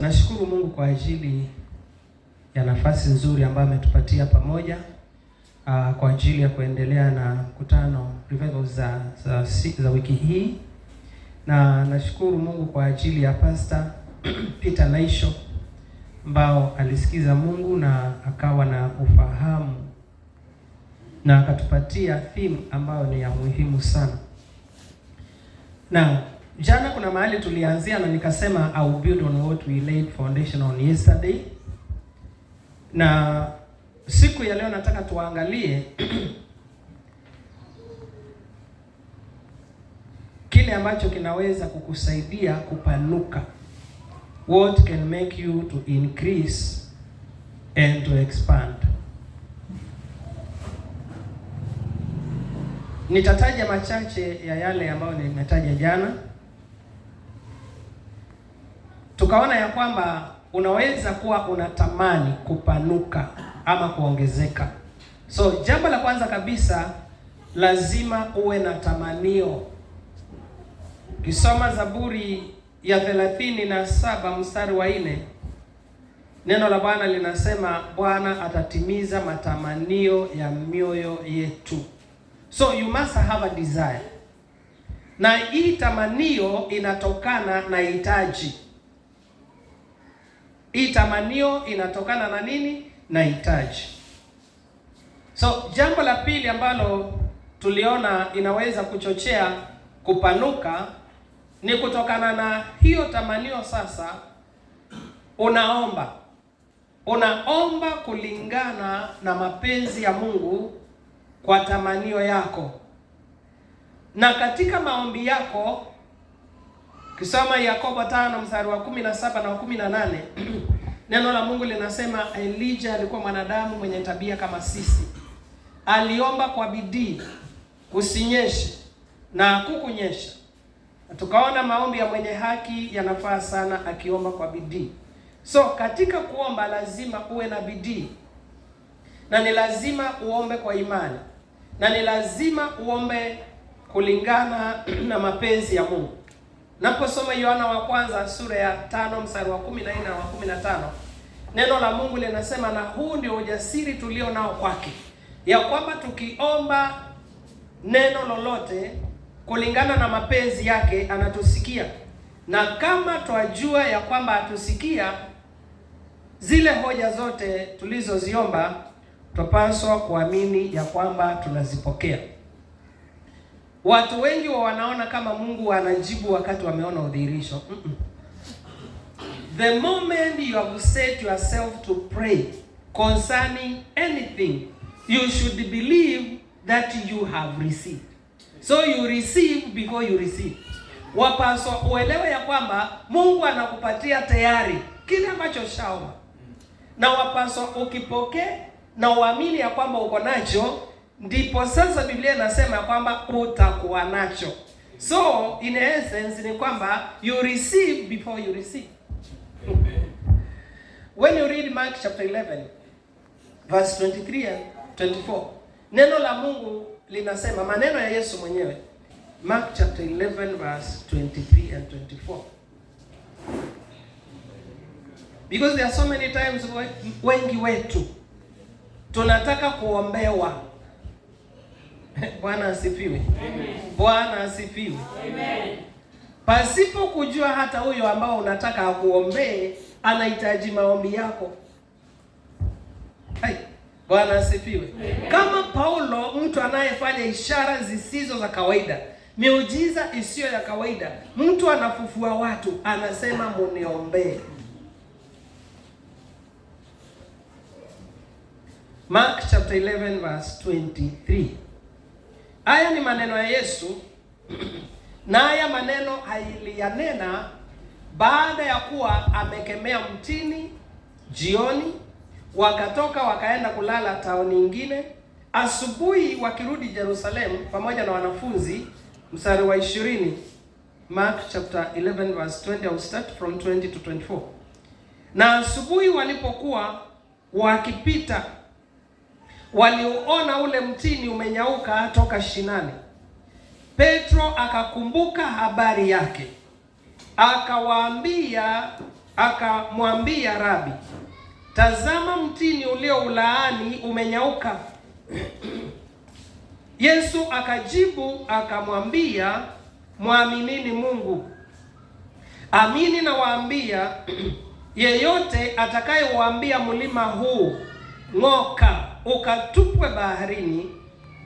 Nashukuru Mungu kwa ajili ya nafasi nzuri ambayo ametupatia pamoja kwa ajili ya kuendelea na mkutano revival za wiki hii, na nashukuru Mungu kwa ajili ya Pastor Peter Naisho ambao alisikiza Mungu na akawa na ufahamu na akatupatia theme ambayo ni ya muhimu sana. Na jana kuna mahali tulianzia na nikasema I will build on what we laid foundation on yesterday. Na siku ya leo nataka tuangalie kile ambacho kinaweza kukusaidia kupanuka. What can make you to increase and to expand. Nitataja machache ya yale ambayo nimetaja jana. Tukaona ya kwamba unaweza kuwa unatamani kupanuka ama kuongezeka. So jambo la kwanza kabisa, lazima uwe na tamanio. Kisoma Zaburi ya 37 mstari wa 4, neno la Bwana linasema Bwana atatimiza matamanio ya mioyo yetu. So you must have a desire. Na hii tamanio inatokana na hitaji. Hii tamanio inatokana na nini? Na hitaji. So jambo la pili ambalo tuliona inaweza kuchochea kupanuka ni kutokana na hiyo tamanio. Sasa unaomba kulingana na mapenzi ya Mungu kwa tamanio yako. Na katika maombi yako, kisoma Yakobo 5 mstari wa 17 na wa 18, neno la Mungu linasema Elijah alikuwa mwanadamu mwenye tabia kama sisi. Aliomba kwa bidii kusinyeshe na hakukunyesha. Tukaona maombi ya mwenye haki yanafaa sana akiomba kwa bidii. So katika kuomba lazima uwe na bidii. Na ni lazima uombe kwa imani. Na ni lazima uombe kulingana na mapenzi ya Mungu. Naposoma Yohana wa kwanza sura ya 5 mstari wa 14 na wa 15, neno la Mungu linasema, na huu ndio ujasiri tulio nao kwake, ya kwamba tukiomba neno lolote kulingana na mapenzi yake anatusikia. Na kama twajua ya kwamba atusikia, zile hoja zote tulizoziomba tupaswa kuamini ya kwamba tunazipokea. Watu wengi wanaona kama Mungu anajibu wakati wameona udhihirisho. The moment you have set yourself to pray concerning anything, you should believe that you have received. So you receive before you receive. Wapaswa uelewe ya kwamba Mungu anakupatia tayari kile ambacho shaomba. Na wapaswa ukipokea na uamini ya kwamba uko nacho, ndipo sasa Biblia inasema ya kwamba utakuwa nacho. So in essence ni kwamba you receive before you receive. When you read Mark chapter 11 verse 23 and 24, neno la Mungu linasema, maneno ya Yesu mwenyewe. Mark chapter 11 verse 23 and 24. Because there are so many times wengi wetu tunataka kuombewa. Bwana asifiwe. Amen. Bwana asifiwe. Amen. Pasipo kujua hata huyo ambao unataka akuombee anahitaji maombi yako. Hai. Bwana asifiwe. Amen. Kama Paulo, mtu anayefanya ishara zisizo za kawaida, miujiza isiyo ya kawaida, mtu anafufua watu, anasema muniombee. Mark chapter 11 verse 23. Haya ni maneno ya Yesu. Na haya maneno aliyanena baada ya kuwa amekemea mtini jioni. Wakatoka wakaenda kulala taoni nyingine. Asubuhi wakirudi Yerusalemu pamoja na wanafunzi, mstari wa 20. Mark chapter 11 verse 20, I'll start from 20 to 24. Na asubuhi walipokuwa wakipita, waliuona ule mtini umenyauka toka shinani. Petro akakumbuka habari yake, akawaambia akamwambia, Rabi, tazama mtini ulioulaani umenyauka. Yesu akajibu akamwambia, mwaminini Mungu. Amini nawaambia, yeyote atakayeuambia mlima huu, ng'oka ukatupwe baharini,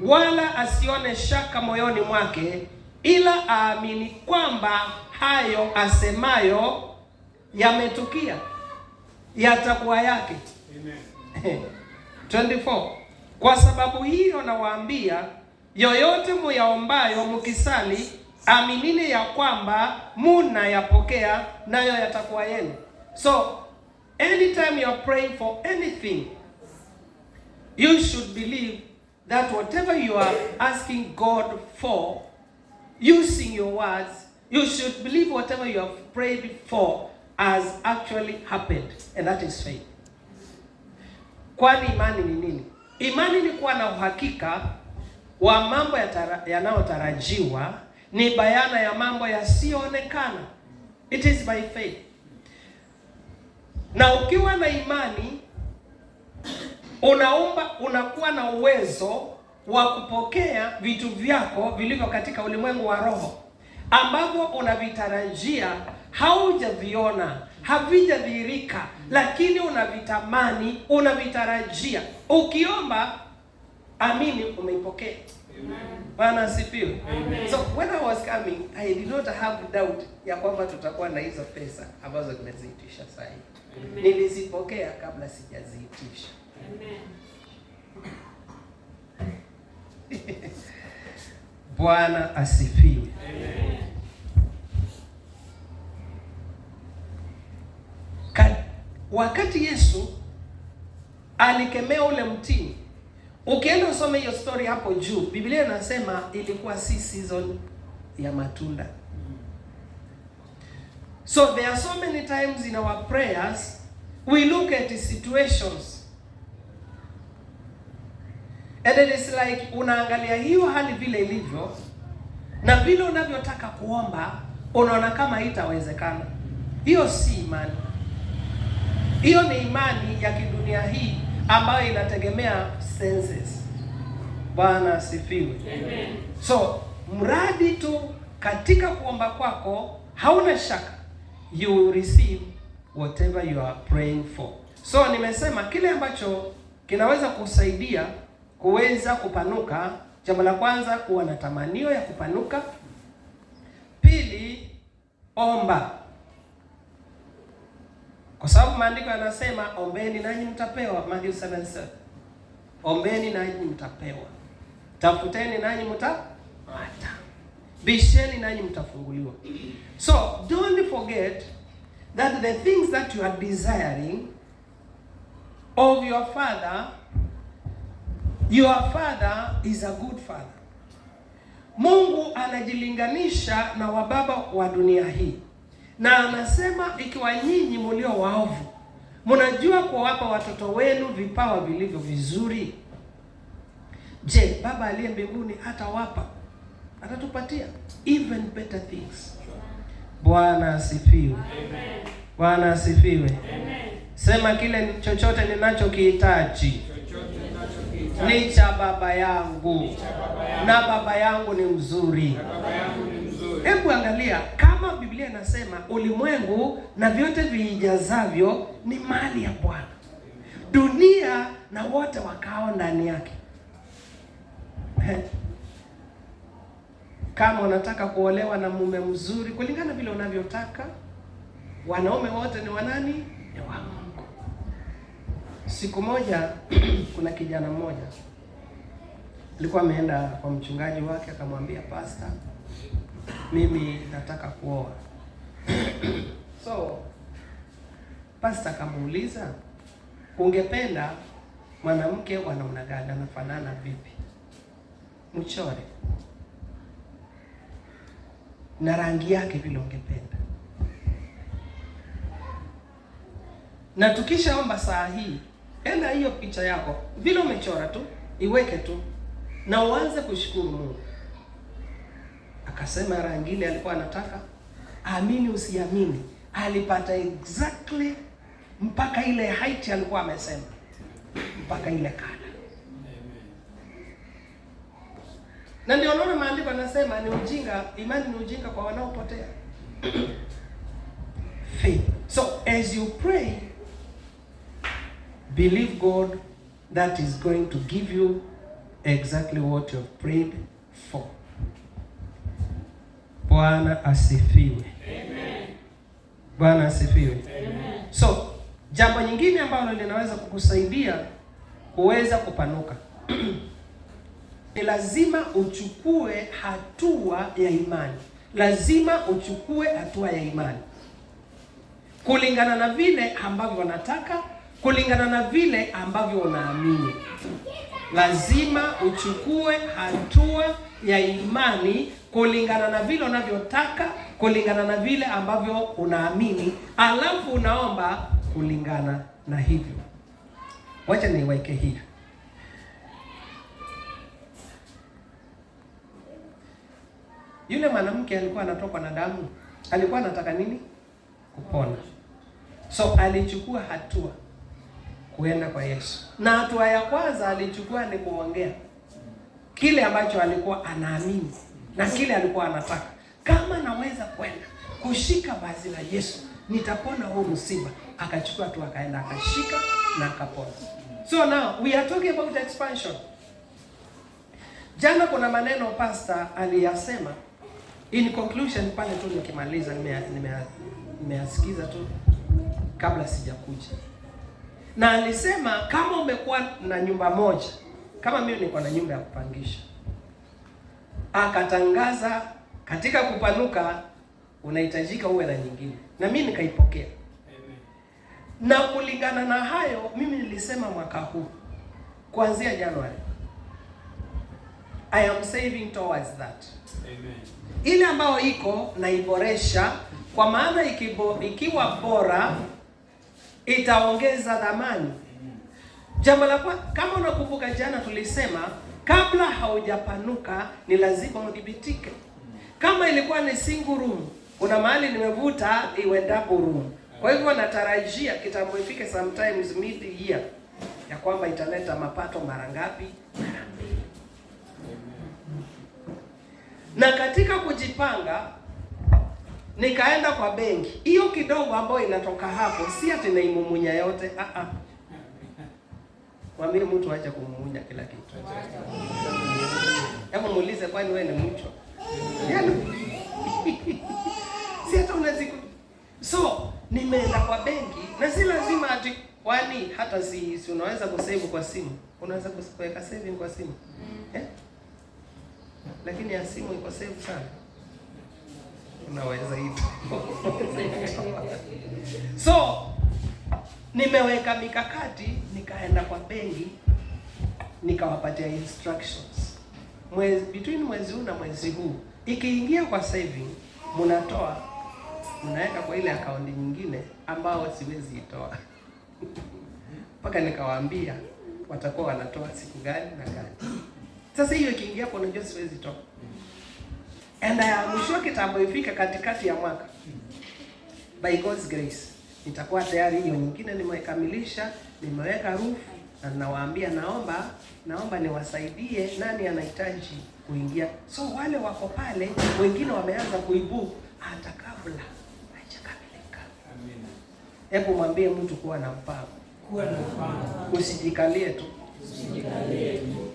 wala asione shaka moyoni mwake, ila aamini kwamba hayo asemayo yametukia, yatakuwa yake. Amen. 24. Kwa sababu hiyo nawaambia, yoyote muyaombayo mkisali, aminini ya kwamba munayapokea, nayo yatakuwa yenu. So anytime you are praying for anything, you should believe that whatever you are asking God for, using your words, you should believe whatever you have prayed for has actually happened, and that is faith. Kwani imani ni nini? Imani ni kuwa na uhakika wa mambo yanayotarajiwa, ni bayana ya mambo yasiyoonekana. It is by faith. Na ukiwa na imani, unakuwa na uwezo wa kupokea vitu vyako vilivyo katika ulimwengu wa roho, ambavyo unavitarajia, haujaviona, havijadhihirika, lakini unavitamani, unavitarajia. Ukiomba, amini, umeipokea. Bwana asifiwe. So when I was coming, I did not have doubt ya kwamba tutakuwa na hizo pesa ambazo nimeziitisha sasa hivi. Nilizipokea kabla sijaziitisha. Amen. Bwana asifiwe. Amen. Wakati Yesu alikemea ule mtini, ukienda usome hiyo story hapo juu, Biblia inasema ilikuwa si season ya matunda. So there are so many times in our prayers we look at the situations and it is like unaangalia hiyo hali vile ilivyo, na vile unavyotaka kuomba unaona kama haitawezekana. Hiyo si imani. Hiyo ni imani ya kidunia hii ambayo inategemea senses. Bwana asifiwe. Amen. So mradi tu katika kuomba kwako hauna shaka, you will receive whatever you are praying for. So nimesema kile ambacho kinaweza kusaidia kuweza kupanuka, jambo la kwanza, kuwa na tamanio ya kupanuka. Pili, omba. Kwa sababu maandiko yanasema ombeni nanyi mtapewa, Matthew 7:7. Ombeni nanyi mtapewa. Tafuteni nanyi mtapata. Bisheni nanyi mtafunguliwa. So don't forget that the things that you are desiring of your Father is a good Father. Mungu anajilinganisha na wababa wa dunia hii, na anasema ikiwa nyinyi mlio waovu mnajua kuwapa watoto wenu vipawa vilivyo vizuri, je, Baba aliye mbinguni atatupatia even better things. Bwana asifiwe. Amen. Bwana asifiwe. Amen. Sema kile chochote ninachokihitaji ni cha Baba yangu, na Baba yangu ni mzuri. Hebu angalia, kama Biblia inasema ulimwengu na vyote viijazavyo ni mali ya Bwana, dunia na wote wakao ndani yake. Kama unataka kuolewa na mume mzuri kulingana vile unavyotaka, wanaume wote ni wanani? Ni wa Mungu. Siku moja kuna kijana mmoja alikuwa ameenda kwa mchungaji wake, akamwambia, pastor, mimi nataka kuoa. So pastor akamuuliza, ungependa mwanamke wa namna gani, anafanana vipi, mchore na rangi yake vile ungependa. Na tukishaomba saa hii, enda hiyo picha yako vile umechora tu, iweke tu na uanze kushukuru Mungu. Akasema rangi ile alikuwa anataka, amini usiamini, alipata exactly mpaka ile height alikuwa amesema, mpaka ile kala. Na ndio unaona maandiko yanasema ni ujinga, imani ni ujinga kwa wanaopotea. Faith. So as you pray, believe God that is going to give you exactly what you have prayed for. Bwana asifiwe. Amen. Bwana asifiwe. Amen. So jambo nyingine ambalo linaweza kukusaidia kuweza kupanuka ni lazima uchukue hatua ya imani. Lazima uchukue hatua ya imani kulingana na vile ambavyo unataka, kulingana na vile ambavyo unaamini. Lazima uchukue hatua ya imani kulingana na vile unavyotaka, kulingana na vile ambavyo unaamini, alafu unaomba kulingana na hivyo. Wacha niweke hivi. Yule mwanamke alikuwa anatokwa na damu, alikuwa anataka nini? Kupona. So alichukua hatua kuenda kwa Yesu. Na hatua ya kwanza alichukua ni kuongea kile ambacho alikuwa anaamini na kile alikuwa anataka. Kama naweza kwenda kushika vazi la Yesu, nitapona huu msiba. Akachukua tu, akaenda akashika na akapona. So now we are talking about expansion. Jana kuna maneno pastor aliyasema, in conclusion pale tu nikimaliza, nimeasikiza tu kabla sijakuja. Na alisema kama umekuwa na nyumba moja, kama mimi niko na nyumba ya kupangisha, akatangaza katika kupanuka unahitajika uwe na nyingine, na mimi nikaipokea. Amen. Na kulingana na hayo, mimi nilisema mwaka huu kuanzia Januari, I am saving towards that. Amen. Ile ambayo iko naiboresha, kwa maana ikiwa bora itaongeza thamani. Jambo la kama unakumbuka jana tulisema kabla haujapanuka ni lazima udhibitike. Kama ilikuwa ni single room, kuna mahali nimevuta iwe double room. Kwa hivyo natarajia kitambo ifike sometimes mid year ya kwamba italeta mapato mara ngapi? Mara mbili. Na katika kujipanga nikaenda kwa benki. Hiyo kidogo ambayo inatoka hapo si ati naimumunya yote. Mwambie mtu acha kumumunya kila kitu. Hebu muulize, kwani wewe ni mchwa? Yaani si hata unaziku. So nimeenda kwa benki na si lazima ati, kwani hata si unaweza kusave kwa simu. Unaweza kuweka saving kwa simu. Lakini ya simu iko save sana. Unaweza hivi. So nimeweka mikakati, nikaenda kwa benki, nikawapatia instructions. Between mwezi huu na mwezi huu, ikiingia kwa saving, mnatoa, mnaweka kwa ile akaunti nyingine ambao siwezi itoa. Mpaka nikawaambia watakuwa wanatoa siku gani na gani. Sasa hiyo ikiingia hapo, unajua siwezi toa. And mwisho kitambo ifika katikati ya mwaka, by God's grace nitakuwa tayari hiyo nyingine nimekamilisha, nimeweka roof, na ninawaambia naomba niwasaidie, nani anahitaji kuingia. So wale wako pale, wengine wameanza kuibu hata kabla haijakamilika. Amina. Hebu mwambie mtu kuwa na mpango. Kuwa na mpango. Usijikalie tu. Usijikalie tu.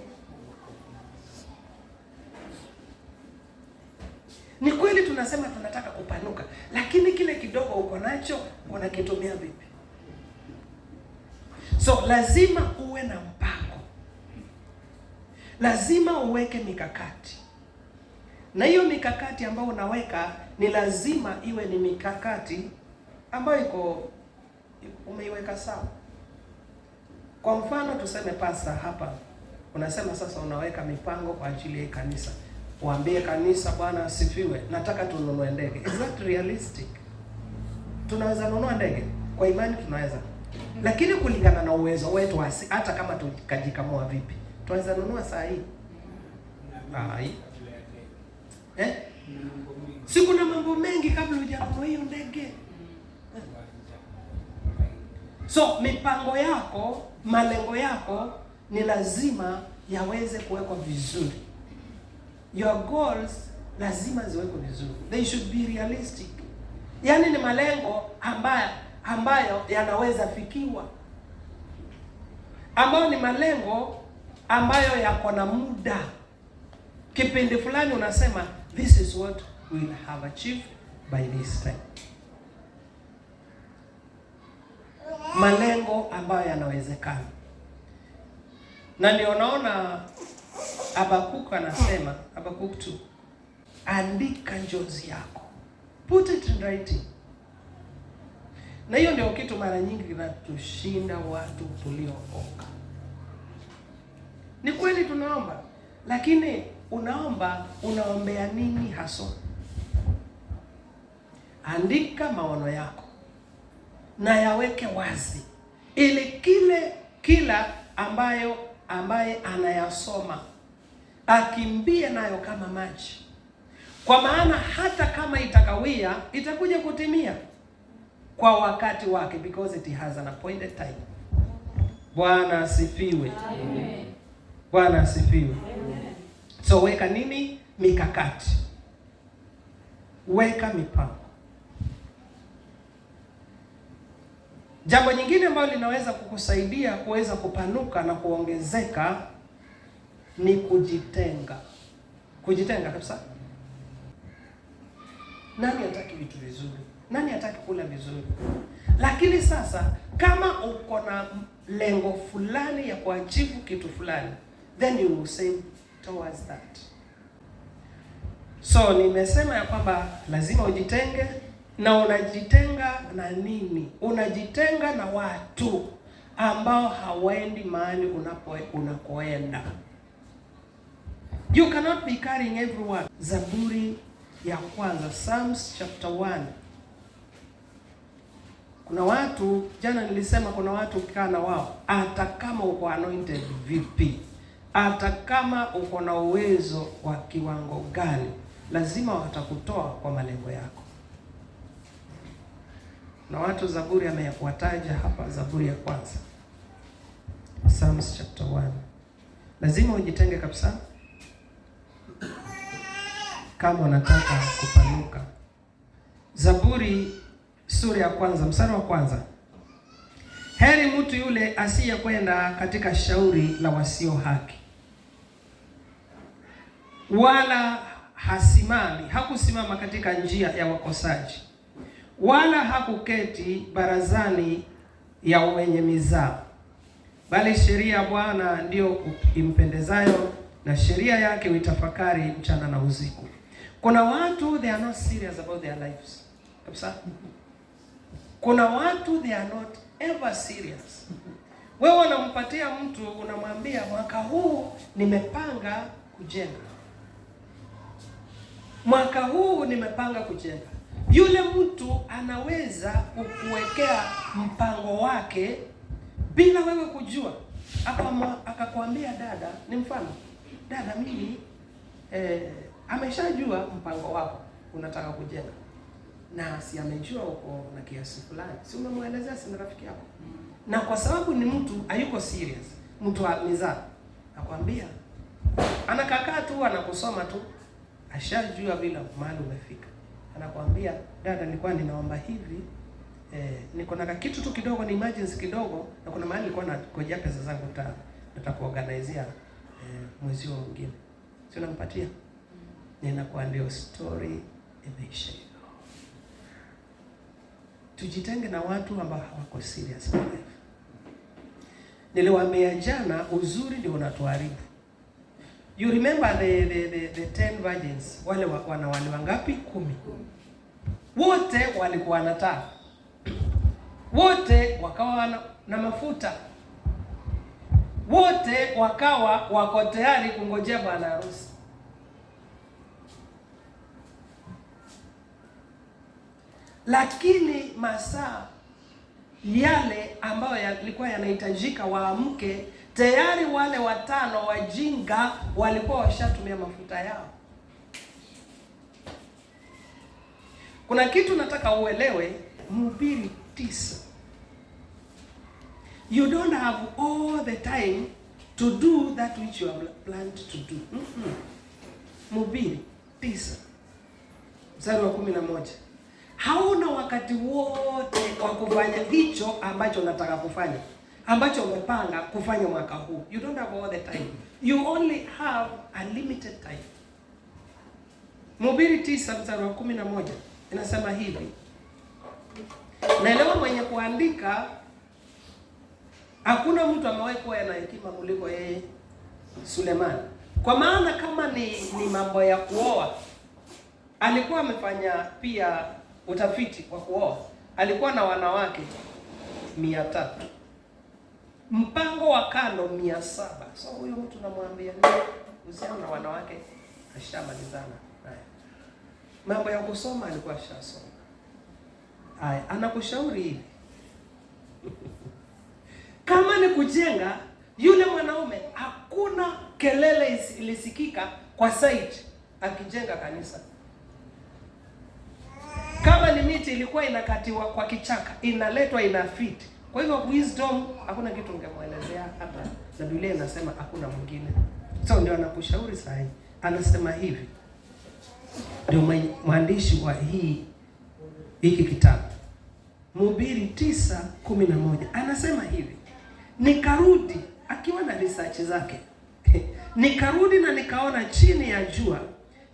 Ni kweli tunasema tunataka kupanuka, lakini kile kidogo uko nacho unakitumia vipi? So lazima uwe na mpango. Lazima uweke mikakati. Na hiyo mikakati ambayo unaweka ni lazima iwe ni mikakati ambayo umeiweka sawa. Kwa mfano tuseme pasa hapa, unasema sasa unaweka mipango kwa ajili ya kanisa. Waambie kanisa, Bwana asifiwe, nataka tununue ndege. Is that realistic? Tunaweza nunua ndege? Kwa imani tunaweza. Lakini kulingana na uwezo wetu, hata kama tukajikamua vipi, tunaweza nunua saa hii? Si kuna mambo mengi kabla hujanunua hiyo ndege. So mipango yako, malengo yako ni lazima yaweze kuwekwa vizuri. Your goals lazima ziwekwe vizuri. They should be realistic. Yaani ni malengo ambayo yanaweza fikiwa. Ambayo ni malengo ambayo yako na muda. Kipindi fulani unasema this is what we'll have achieved by this time. Malengo ambayo yanawezekana. Na ndio naona Habakkuk anasema, Habakkuk 2, andika njozi yako. Put it in writing. Na hiyo ndio kitu mara nyingi kinatushinda watu tuliookoka. Ni kweli tunaomba, lakini unaombea nini hasa? Andika maono yako na yaweke wazi, ili kila ambaye anayasoma akimbie nayo kama maji. Kwa maana hata kama itakawia, itakuja kutimia kwa wakati wake, because it has an appointed time. Bwana asifiwe. Amen. Bwana asifiwe. Amen. So weka nini? Mikakati. Weka mipango. Jambo nyingine ambalo linaweza kukusaidia kuweza kupanuka na kuongezeka ni kujitenga. Kujitenga kabisa. Nani hataki vitu vizuri? Nani hataki kula vizuri? Lakini sasa kama uko na lengo fulani ya kuachieve kitu fulani, then you will say towards that. So nimesema ya kwamba lazima ujitenge. Na unajitenga na nini? Unajitenga na watu ambao hawaendi mahali unakoenda. You cannot be carrying everyone. Zaburi ya kwanza, Psalms chapter 1. Kuna watu, jana nilisema kuna watu ukikaa na wao, hata kama uko anointed vipi, hata kama uko na uwezo wa kiwango gani, lazima watakutoa kwa malengo yako. Na watu Zaburi amewataja hapa, Zaburi ya kwanza, Psalms chapter 1. Lazima ujitenge kabisa kama unataka kupanuka. Zaburi sura ya kwanza, mstari wa kwanza. Heri mtu yule asiyekwenda katika shauri la wasio haki, wala hakusimama katika njia ya wakosaji, wala hakuketi barazani ya wenye mizaa, bali sheria ya Bwana ndio impendezayo, na sheria yake uitafakari mchana na usiku. Kuna watu they are not serious about their lives. Kabisa. Kuna watu they are not ever serious. Wewe unampatia mtu, unamwambia mwaka huu nimepanga kujenga. Mwaka huu nimepanga kujenga. Yule mtu anaweza kukuwekea mpango wake bila wewe kujua. Akakwambia dada, ni mfano, dada mimi ameshajua mpango wako unataka kujenga. Na si amejua uko na kiasi fulani. Si umemwelezea, si rafiki yako. Na kwa sababu ni mtu hayuko serious, mtu wa mizaa, nakwambia anakakaa tu anakusoma tu, ashajua bila mahali umefika. Anakuambia dada, nilikuwa ninaomba hivi, niko na kitu tu kidogo, ni emergency kidogo, na kuna mahali nilikuwa nakojea pesa zangu nitakuorganizea mwezi mwingine. Si unampatia? Ninakuwa ndio story imeisha. Tujitenge na watu ambao hawako serious in life. Niliwaambia jana, uzuri ndio unatuharibu. You remember the 10 virgins, wale wanawali wangapi? 10. Wote walikuwa na taa. Wote wakawa na mafuta. Wote wakawa wako tayari kungojea bwana harusi. Lakini masaa yale ambayo yalikuwa yanahitajika waamke, tayari wale 5 wajinga walikuwa washatumia mafuta yao. Kuna kitu nataka uelewe, Mhubiri 9. You don't have all the time to do that which you have planned to do. Mhubiri 9:11. Hauna wakati wote wa kufanya hicho ambacho unataka kufanya, ambacho umepanga kufanya mwaka huu. You don't have all the time. You only have a limited time. Mhubiri 9:11 inasema hivi. Naelewa mwenye kuandika hakuna mtu amewahi kuwa na hekima kuliko yeye Sulemani. Kwa maana kama ni mambo ya kuoa, alikuwa amefanya pia utafiti wa kuoa. Alikuwa na wanawake 300. Mpango wa kando 700. So huyo mtu namwambia nini kuhusiana na wanawake? Ashamalizana. Mambo ya kusoma alikuwa ashasoma. Anakushauri hivi. Kama ni kujenga, yule mwanaume hakuna kelele ilisikika kwa site akijenga kanisa. Kama ni miti ilikuwa inakatiwa kwa kichaka, inaletwa inafiti. Kwa hivyo wisdom hakuna kitu ungemwelezea hapa. Na Biblia inasema hakuna mwingine. So ndio anakushauri sahi. Anasema hivi. Ndio mwandishi wa hiki kitabu. Mhubiri 9:11 anasema hivi. Nikarudi akiwa na research zake. Nikarudi na nikaona chini ya jua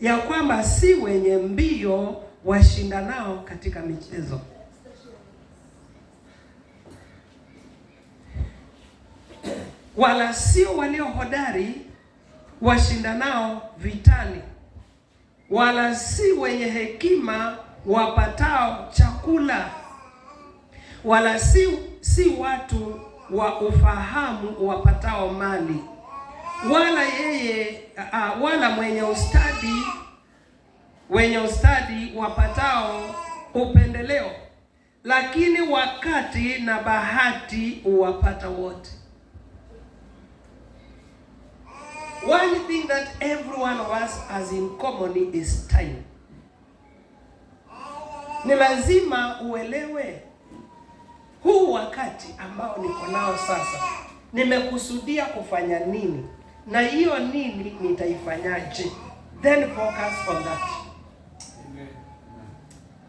ya kwamba si wenye mbio washindanao katika michezo, wala sio walio hodari washindanao vitani, wala si wenye hekima wapatao chakula, wala si watu wa ufahamu wapatao mali, wala wenye ustadi wapatao upendeleo, lakini wakati na bahati uwapata wote. One thing that every one of us has in common is time. Ni lazima uelewe huu wakati ambao niko nao sasa, nimekusudia kufanya nini, na hiyo nini nitaifanyaje, then focus on that. Amen.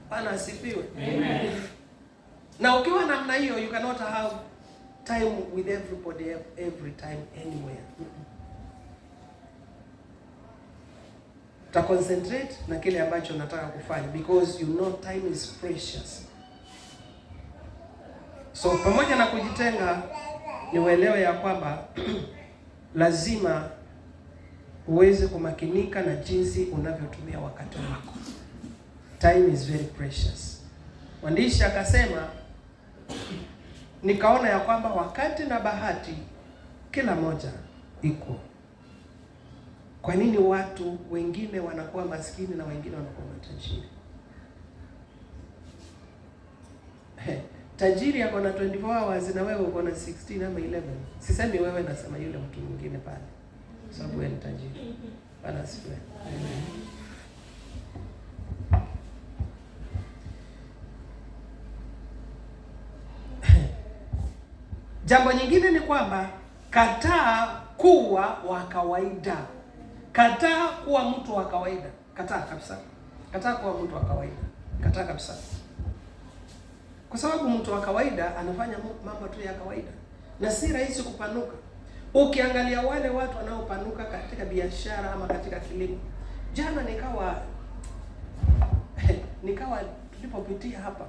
Bwana asifiwe. Amen. Na ukiwa namna hiyo, you cannot have time with everybody every time anywhere. Ta concentrate na kile ambacho nataka kufanya, because you know time is precious. So pamoja na kujitenga, ni uelewe ya kwamba lazima uweze kumakinika na jinsi unavyotumia wakati wako. Time is very precious. Mwandishi akasema, nikaona ya kwamba wakati na bahati kila moja iko. Kwa nini watu wengine wanakuwa maskini na wengine wanakuwa matajiri? Tajiri yako na 24 hours na wewe uko na 16 ama 11. Sisemi wewe, nasema yule mtu mwingine pale. Sababu wewe ni tajiri. Bwana asifiwe. Jambo nyingine ni kwamba kataa kuwa wa kawaida. Kataa kuwa mtu wa kawaida. Kataa kabisa. Kataa kuwa mtu wa kawaida. Kataa kabisa. Kwa sababu mtu wa kawaida anafanya mambo tu ya kawaida na si rahisi kupanuka. Ukiangalia wale watu wanaopanuka katika biashara ama katika kilimo. Jana nikawa tulipopitia hapa,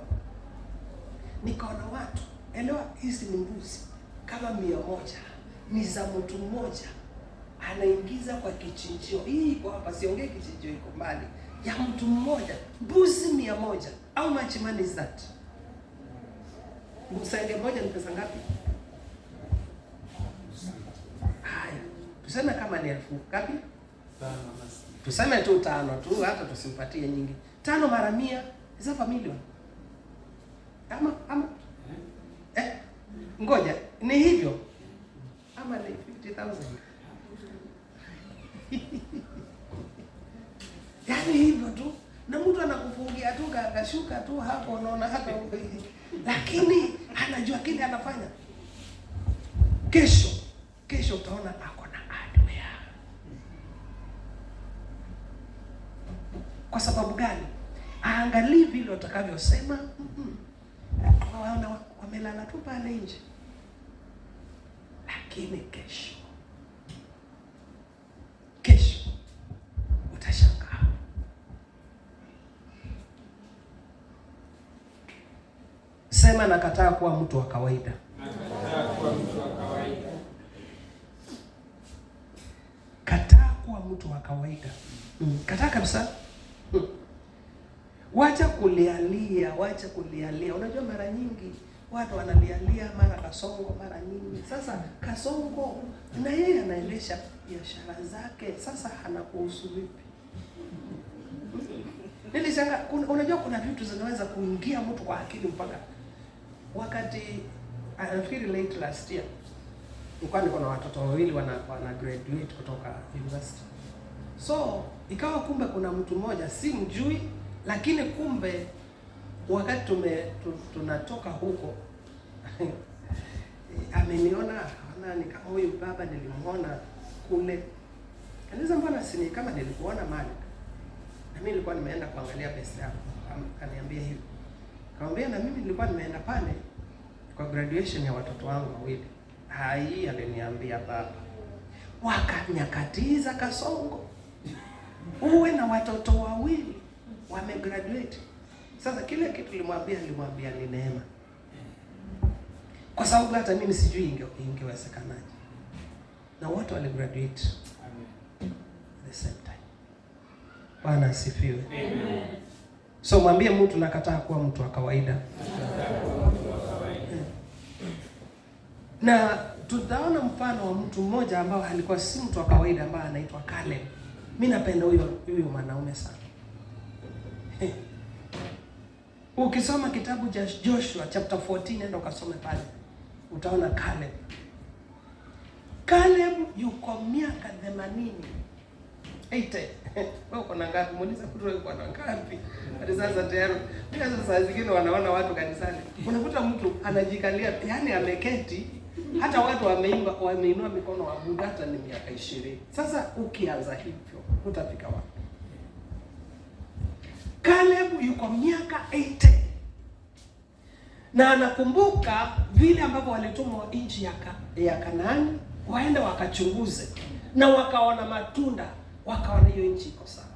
nikaona watu, elewa, hizi ni mbuzi kama 100 ni za mtu mmoja, anaingiza kwa kichinjio. Hii iko hapa, siongee kichinjio, iko mbali, ya mtu mmoja, mbuzi 100. How much money is that? Msenge moja ni pesa ngapi? Haya, tuseme kama ni 1000 ngapi? 5. Tuseme tu 5 tu, hata tusimpatie nyingi. 5 mara 100 is a million. Ama ngoja, ni hivyo ama ni 50,000? Yaani hivyo tu, na mtu anakufungia tu kashuka tu hapo, unaona hata lakini anajua kile anafanya. Kesho utaona ako na hardware. Kwa sababu gani? Aangalii vile utakavyosema. Wamelala tu pale nje. Lakini kesho utashangaa. Sema nakataa kuwa mtu wa kawaida. Kataa kuwa mtu wa kawaida. Kataa kabisa. Wacha kulialia. Unajua mara nyingi watu wanalialia mara Kasongo mara nini. Sasa Kasongo na yeye anaendesha biashara zake. Sasa anakuhusu vipi? Nilishangaa, unajua kuna vitu zinaweza kuingia mtu kwa akili mpaka wakati nafikiri late last year nilikuwa niko na watoto wawili wana graduate kutoka university. So ikawa kumbe kuna mtu mmoja si mjui, lakini kumbe wakati tunatoka huko ameniona ni kama huyu baba nilimuona kule. Kanisa mbona sini kama nilikuona mali. Na mimi nilikuwa nimeenda kuangalia pesa yako. Kaniambia hivi. Kaambia na mimi nilikuwa nimeenda pale kwa graduation ya watoto wangu wawili. Hai aliniambia baba. Wakanyakatiza Kasongo. Uwe na watoto wawili wamegraduate. Sasa kile kitu nilimwambia ni neema. Kwa sababu hata mimi sijui ingewezekanaje. Na watu waligraduate. Amen. The same time. Bwana asifiwe. Amen. So mwambie mtu nakataa kuwa mtu wa kawaida. Na tutaona mfano wa mtu mmoja ambao alikuwa si mtu wa kawaida ambaye anaitwa Caleb. Mimi napenda huyo mwanaume sana. Ukisoma kitabu cha Joshua chapter 14 nenda ukasome pale. Utaona Caleb yuko miaka 80. Wewe uko na ngapi? Muulize mtu yuko na ngapi? Hadi sasa tayari. Pia sasa zingine wanaona watu kanisani. Unakuta mtu anajikalia, yani ameketi, hata watu wameinua mikono waabudu hata ni miaka 20. Sasa ukianza hivyo, utafika wapi? Caleb yuko miaka 80. Na anakumbuka vile ambavyo walitumwa nchi ya Kanaani, waende wakachunguze na wakaona matunda, wakaona hiyo nchi iko sawa.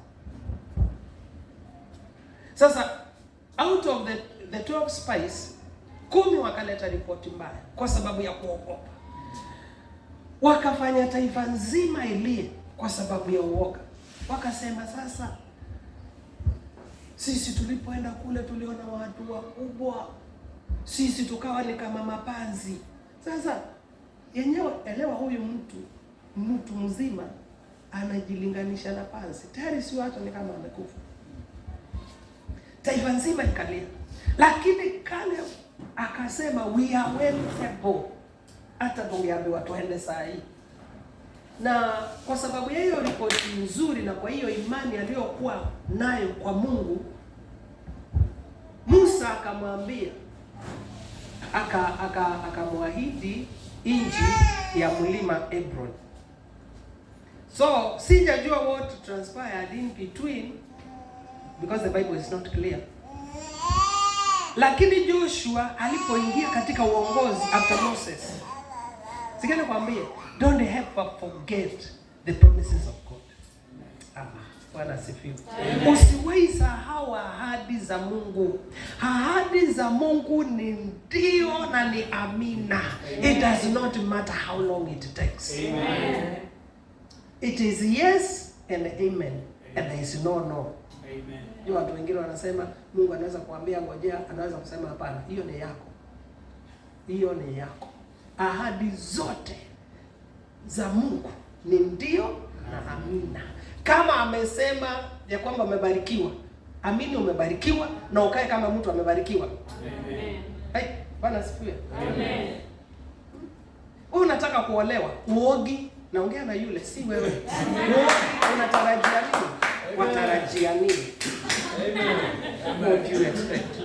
Sasa out of the 12 spies, 10 wakaleta ripoti mbaya kwa sababu ya kuogopa. Wakafanya taifa nzima ilie kwa sababu ya uoga. Wakasema sasa sisi tulipoenda kule tuliona watu wakubwa. Sisi tukawa ni kama mapanzi. Sasa yenyewe elewa, huyu mtu mzima anajilinganisha na panzi. Tayari si watu ni kama amekufa. Taifa nzima ikalia. Lakini Caleb akasema we are well able. Hata tungeambiwa tuende saa hii. Na kwa sababu ya hiyo ripoti nzuri na kwa hiyo imani aliyokuwa nayo kwa Mungu, Musa akamwambia akamwahidi nchi ya mlima Hebron. So sijajua what transpired in between because the Bible is not clear. Lakini Joshua alipoingia katika uongozi after Moses, sikana kwambie, don't ever forget the promises of God. Bwana asifiwe. Usiwahi sahau ahadi za Mungu. Ahadi za Mungu ni ndio na ni amina. It does not matter how long it takes. Amen. It is yes and amen. And there is no. Amen. Jua watu wengine wanasema Mungu anaweza kuambia ngojea, anaweza kusema hapana. Hiyo ni yako. Hiyo ni yako. Ahadi zote za Mungu ni ndio na amina. Kama amesema ya kwamba umebarikiwa, amini umebarikiwa na ukae kama mtu amebarikiwa. Amen. Hai, Bwana asifiwe. Amen. Wewe unataka kuolewa, uogi, naongea na yule si wewe. Uogi, unatarajia nini? Watarajia nini? Amen. What do you expect?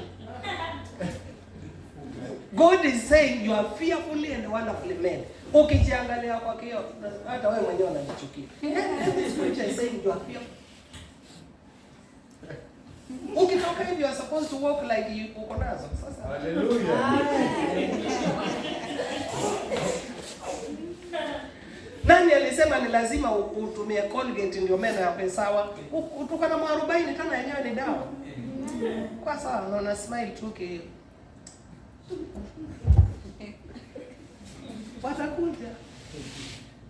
God is saying you are fearfully and wonderfully made. Ukijiangalia kwa kioo hata wewe mwenyewe unajichukia. This scripture is saying you are fearful. Ukitoka hivi you are supposed to walk like you uko nazo. Sasa hallelujah. Nani alisema ni lazima utumie Colgate ndio meno yawe sawa? Utukana mwarobaini tena yenyewe ni dawa. Kwa sawa unaona smile tu ki watakuja.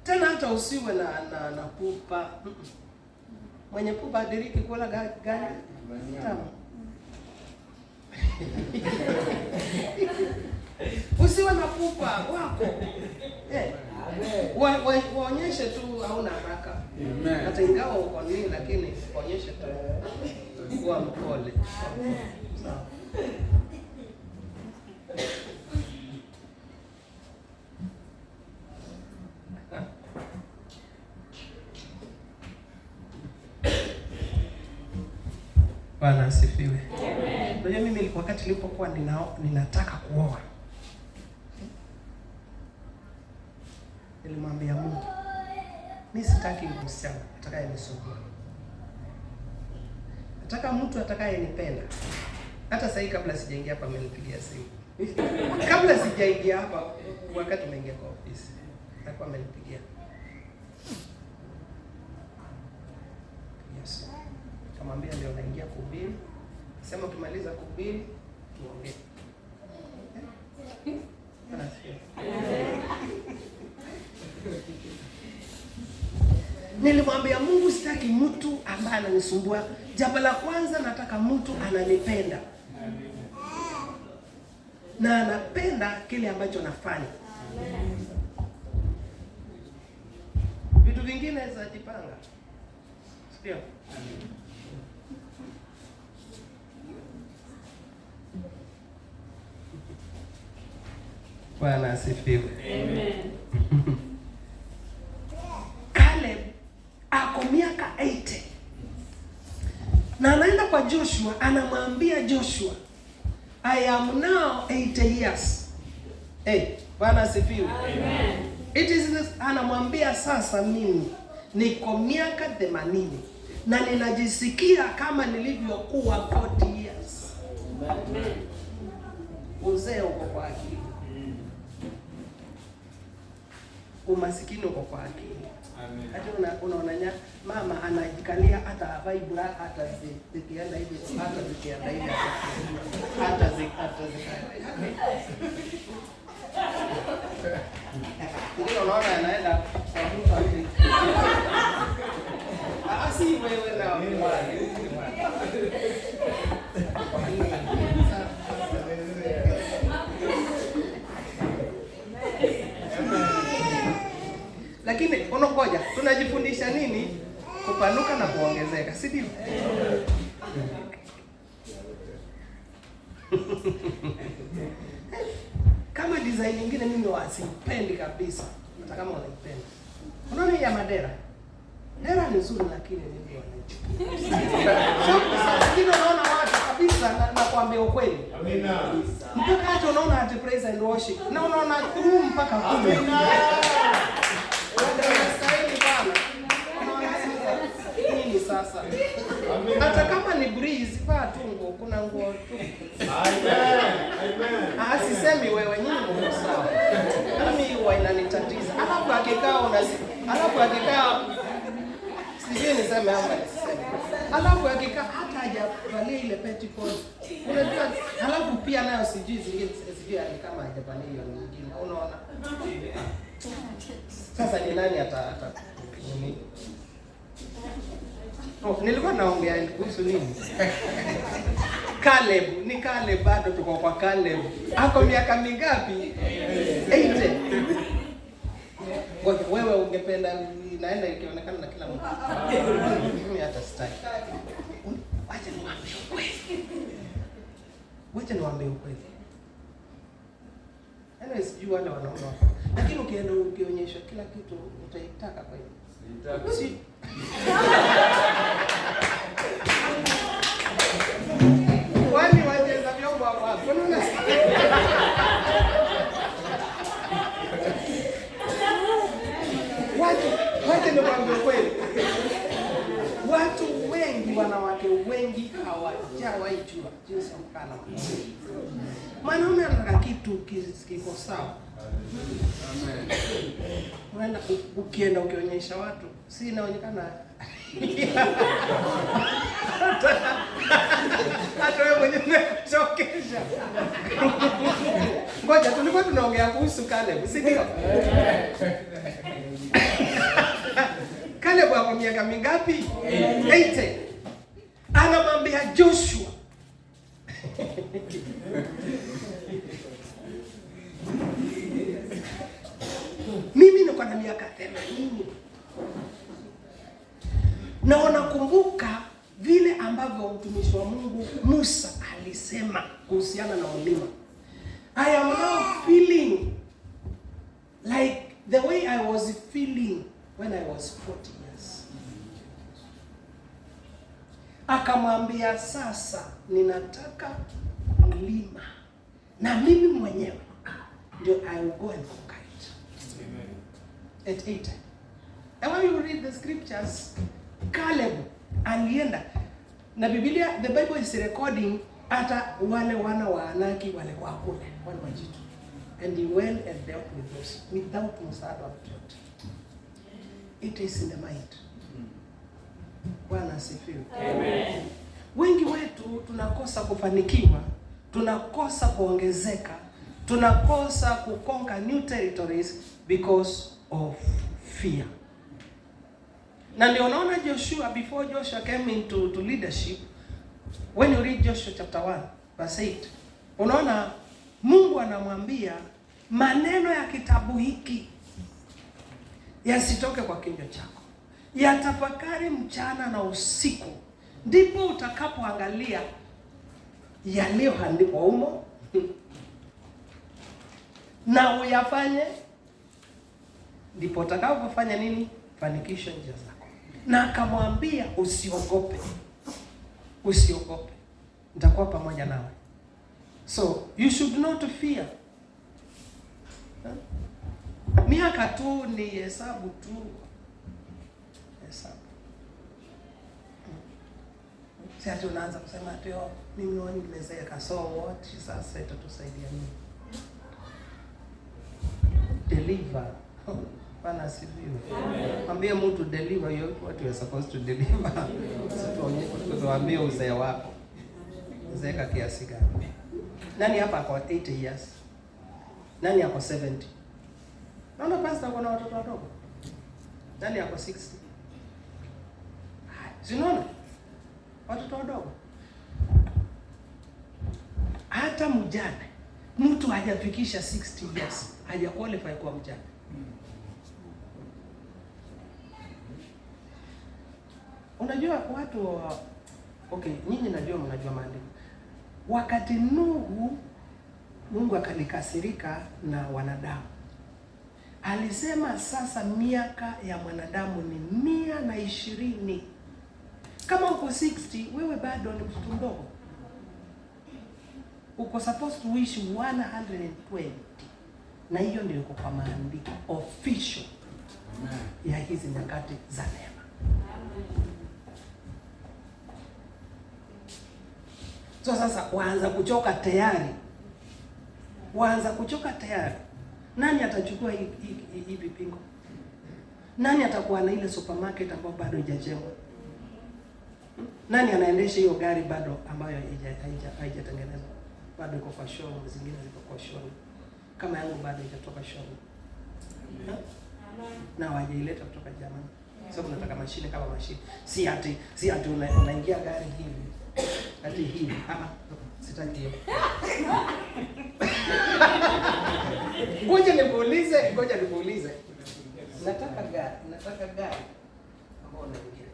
Tena hata usiwe na pupa. Mwenye pupa adiriki kula gani? Tamu. Usiwe na pupa wako. Waonyeshe tu hauna haraka. Hata ingawa uko nini lakini waonyeshe tu kuwa mpole. Sawa. Bwana asifiwe. Amen. Mimi wakati nilipokuwa ninataka kuoa, nilimwambia Mungu, mimi sitaki msichana atakayenisumbua. Nataka mtu atakayenipenda. Hata sasa kabla sijaingia hapa amenipigia simu. Kabla sijaingia hapa wakati nimeingia kwa ofisi, alikuwa amenipigia. Yes. Kamwambia ndio naingia kuhubiri. Sema tumaliza kuhubiri tuongee. Nilimwambia Mungu sitaki mtu ambaye ananisumbua. Jambo la kwanza nataka mtu ananipenda. Na anapenda kile ambacho nafanya. Vitu vingine zajipanga. Sio? Bwana asifiwe. Amen. Caleb ako miaka 80. Na anaenda kwa Joshua, anamwambia Joshua, I am now 80 years. Bwana asifiwe. Amen. Anamwambia sasa mimi niko miaka 80 na ninajisikia kama nilivyokuwa 40 years. Amen. Uzee uko kwa akili. Umasikini uko kwa akili. Amen. Hata unaona mama anajikalia hata havai bra hata zikienda hivi hata zikienda hivi hata ndio unaona anaenda kwa duka hivi. Si wewe na lakini unakoja tunajifundisha nini? Kupanuka na kuongezeka, si ndio? Kama design nyingine mimi wasipendi kabisa. Hata kama unaipenda. Unaona hii ya madera? Dera ni nzuri lakini mimi wanaichukia. Sasa unaona watu kabisa na kuambia ukweli. Amina. Mpaka hata unaona hata praise and worship. Na unaona through mpaka kule. Amina. Sasa hata kama ni breeze vaa tu nguo, kuna nguo tu. Amen. Sisemi wewe nyinyi mko sawa. Mimi huwa inanitatiza. Alafu akikaa sijui niseme hapa niseme. Alafu akikaa hata hajavalia ile petticoat. Unajua alafu pia nayo sijui zingine sijui kama hajavalia hiyo nyingine. Unaona? Sasa ni nani ata nini? Nilikuwa naongea kuhusu nini? Caleb, ni Caleb bado tuko kwa Caleb. Ako miaka mingapi? 80. Wewe ungependa naenda ikionekana na kila mtu. Mimi hata sitaki. Wacha niwaambie ukweli. Wacha niwaambie ukweli. Yaani sijui wale wanaume. Lakini ukienda ukionyesha kila kitu utaitaka kwa hiyo. Si wani wacheza vyombo hapa. Wacha nikwambie kweli. Watu wengi, wanawake wengi hawajawahi jua jinsi ya kukaa na mume. Mwanaume anataka kitu kiko sawa. Amen. Ukienda ukionyesha watu, si inaonekana hata wewe mwenyewe unachokesha. Ngoja tulikuwa tunaongea kuhusu Caleb, si ndio? Caleb hapo miaka mingapi? 80. Anamwambia Joshua, mimi niko na miaka 80. Na unakumbuka vile ambavyo mtumishi wa Mungu Musa alisema kuhusiana na mlima. I am now feeling like the way I was feeling when I was 40 years. Akamwambia sasa ninataka mlima na mimi mwenyewe ndio I will go and conquer it. Amen. At 80. And when you read the scriptures, Caleb alienda na Biblia, the Bible is recording hata wale wana wa Anaki wale kwa kule wale wajitu, and he went and dealt with those without msaada wa mtu. It is in the mind. Bwana asifiwe. Amen. Wengi wetu tunakosa kufanikiwa, tunakosa kuongezeka, tunakosa kuconquer new territories because of fear. Na ndio unaona Joshua, before Joshua came into leadership, when you read Joshua chapter 1 verse 8, unaona Mungu anamwambia maneno ya kitabu hiki yasitoke kwa kinywa chako, yatafakari mchana na usiku, ndipo utakapoangalia yaliyoandikwa humo na uyafanye, ndipo utakapofanya nini? Fanikisha njia zako. Na akamwambia usiogope. Usiogope. Nitakuwa pamoja nawe. So, you should not fear. Miaka tu ni hesabu tu. Hesabu. Sasa tunaanza kusema ati mimi wani nimezeeka, so what? Sasa itatusaidia nini? Deliver. Bwana asifiwe. Mwambie mtu deliver what you are supposed to deliver. Sio tuambie uzee wako. Uzeeka kiasi gani? Nani hapa kwa 80 years? Nani yako 70? Naona pastor kuna watoto wadogo. Nani yako 60? Zinaona? Watoto wadogo. Hata mjane, mtu hajafikisha 60 years, haja qualify kuwa mjane. Unajua watu okay, nyinyi najua mnajua maandiko. Wakati Nuhu Mungu akalikasirika na wanadamu, alisema sasa miaka ya mwanadamu ni 120. Kama uko 60, wewe bado ni mtoto mdogo. Uko supposed to wish 120. Na hiyo ndio iko kwa maandiko official ya hizi nyakati za neema. So sasa waanza kuchoka tayari. Waanza kuchoka tayari. Nani atachukua hii vipingo? Nani atakuwa na ile supermarket ambayo bado haijajengwa? Nani anaendesha hiyo gari bado ambayo haijatengenezwa? Bado iko kwa showroom, zingine ziko kwa showroom. Kama yangu bado haijatoka showroom. Na wajeileta kutoka Germany. Sababu nataka mashine kama mashine. Si ati unaingia gari hivi. Ati hivi. Sitaki hiyo. Ngoja nikuulize. Nataka gari ambao unaingia.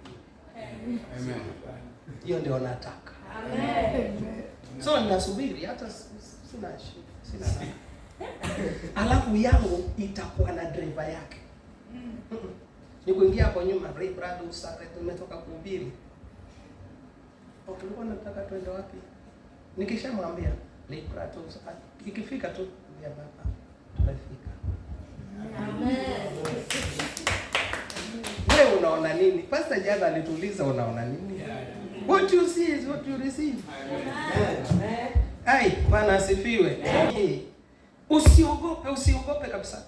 Amen. Hiyo ndio nataka. Amen. So ninasubiri hata sina shida. Alafu yangu itakuwa na driver yake. Ni kuingia hapo nyuma, Ray Brado usaka tumetoka kuhubiri. Tulikuwa nataka twende wapi? Nikishamwambia Ray Brado ikifika tu ya baba tunafika. Amen. unaona nini? Pastor Jana alituuliza unaona nini? What you see is what you receive. Ai, Bwana asifiwe. Usiogope kabisa.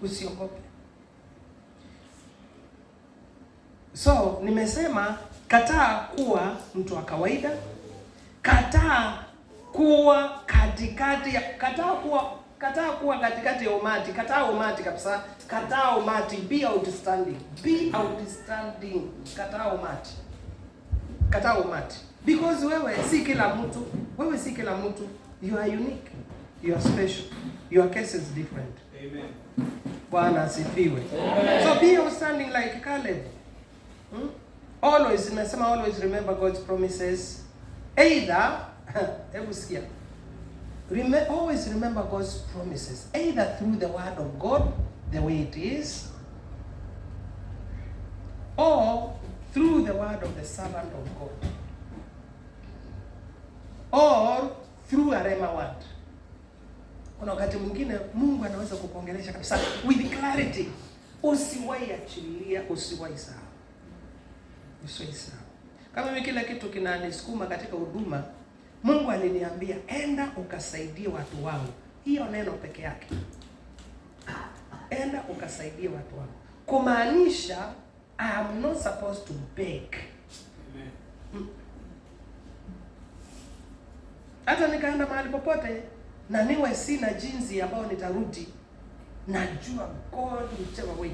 Usiogope. So, nimesema kataa kuwa mtu wa kawaida. Kataa kuwa katikati ya umati. Kataa umati kabisa. Kataa umati. Be outstanding. Kataa umati. Because wewe si kila mtu. You are unique. You are special. Your case is different. Amen. Bwana asifiwe. So be outstanding like Caleb. Always remember God's promises. Always remember God's promises, either through the word of God, the way it is, or through the word of the servant of God, or through a rhema word. Kuna wakati mwingine Mungu anaweza kukuongelesha kabisa with clarity. Usiwahi achilia, usiwahi sahau. Kama mimi kila kitu kinanisukuma katika huduma, Mungu aliniambia enda ukasaidie watu wangu. Hiyo neno peke yake. Enda ukasaidie watu wangu. Kumaanisha I am not supposed to beg. Hata nikaenda mahali popote na niwe sina jinsi ambayo nitarudi, najua God whichever way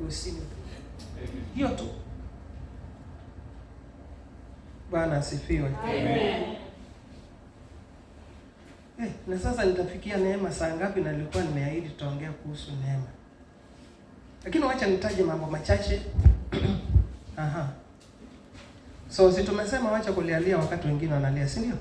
will see me. Hiyo tu. Bwana asifiwe. Amen. Na sasa nitafikia neema saa ngapi? Na nilikuwa nimeahidi tutaongea kuhusu neema. Lakini wacha nitaje mambo machache. So si tumesema wacha kulialia wakati wengine wanalia, si ndio?